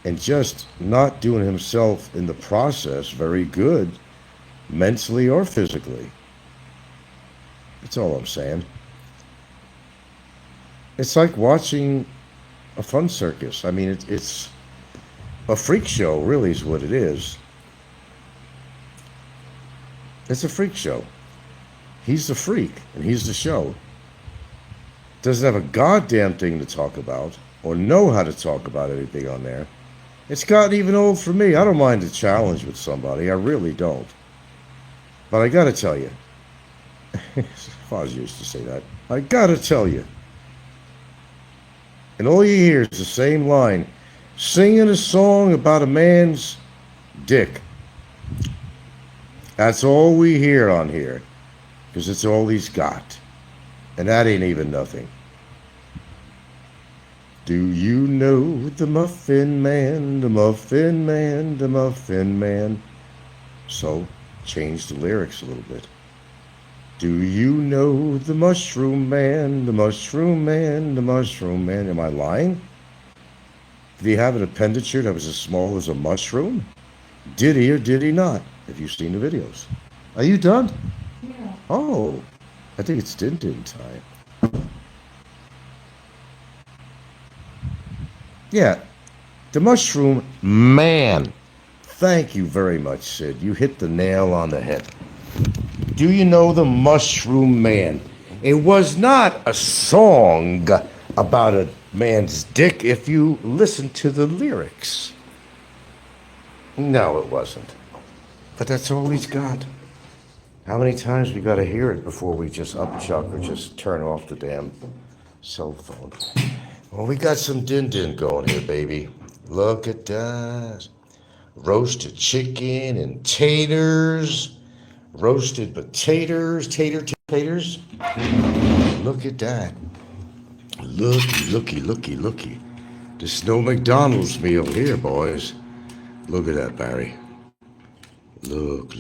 and just not doing himself in the process very good, mentally or physically. That's all I'm saying. It's like watching a fun circus. I mean, it's a freak show, really, is what it is. It's a freak show. He's the freak, and he's the show. Doesn't have a goddamn thing to talk about, or know how to talk about anything on there. It's gotten even old for me. I don't mind a challenge with somebody. I really don't. But I gotta tell you, Foz used to say that. I gotta tell you. And all you hear is the same line. Singing a song about a man's dick. That's all we hear on here. Because it's all he's got. And that ain't even nothing. Do you know the Muffin Man, the Muffin Man, the Muffin Man? So, change the lyrics a little bit. Do you know the Mushroom Man, the Mushroom Man, the Mushroom Man? Am I lying? Did he have an appendage that was as small as a mushroom? Did he or did he not? Have you seen the videos? Are you done? Yeah. Oh, I think it's din time. Yeah, the Mushroom Man. Thank you very much, Sid. You hit the nail on the head. Do you know the Mushroom Man? It was not a song about a man's dick if you listen to the lyrics. No, it wasn't. But that's all he's got. How many times we got to hear it before we just upchuck or just turn off the damn cell phone? Well, we got some din going here, baby. Look at that. Roasted chicken and taters. Roasted potatoes. Taters. Look at that. Looky. There's no McDonald's meal here, boys. Look at that, Barry. Look.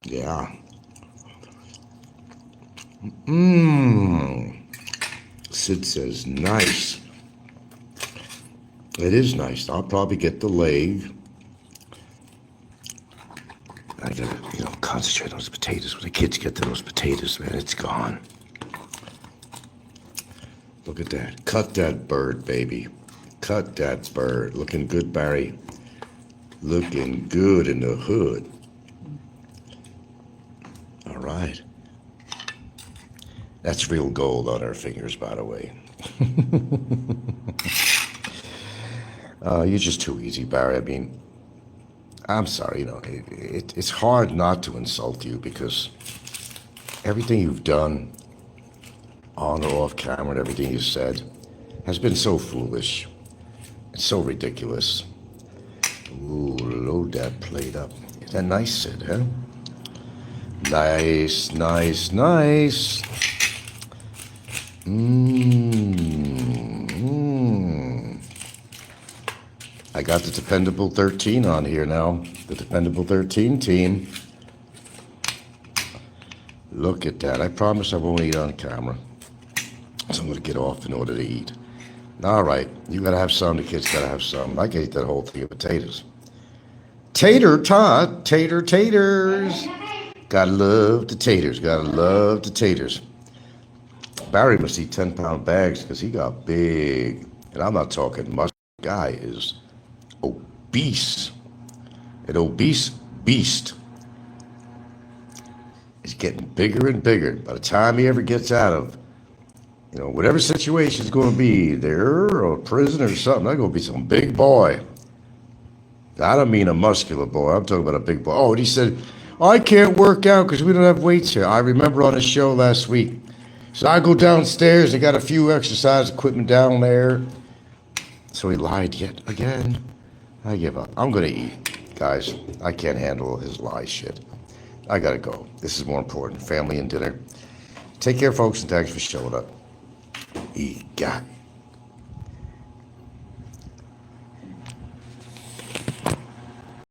Yeah. Sid says, nice. It is nice. I'll probably get the leg. I gotta, concentrate on those potatoes. When the kids get to those potatoes, man, it's gone. Look at that. Cut that bird, baby. Cut that bird. Looking good, Barry. Looking good in the hood. All right. That's real gold on our fingers, by the way. You're just too easy, Barry. I mean, I'm sorry, it's hard not to insult you because everything you've done on or off camera and everything you said has been so foolish and so ridiculous. Ooh, load that plate up. Is that nice, Sid, huh? Nice. I got the Dependable 13 on here now. The Dependable 13 team. Look at that. I promise I won't eat on camera. So I'm going to get off in order to eat. All right. You got to have some. The kids got to have some. I can eat that whole thing of potatoes. Taters. Gotta love the taters. Gotta love the taters. Barry must eat 10-pound bags because he got big. And I'm not talking muscle. Guy is obese. An obese beast. He's getting bigger and bigger. By the time he ever gets out of, whatever situation is going to be there or prison or something, that's going to be some big boy. I don't mean a muscular boy. I'm talking about a big boy. Oh, and he said, I can't work out because we don't have weights here. I remember on a show last week So I go downstairs. I got a few exercise equipment down there. So he lied yet again. I give up. I'm going to eat. Guys, I can't handle his lie shit. I got to go. This is more important. Family and dinner. Take care, folks, and thanks for showing up. He got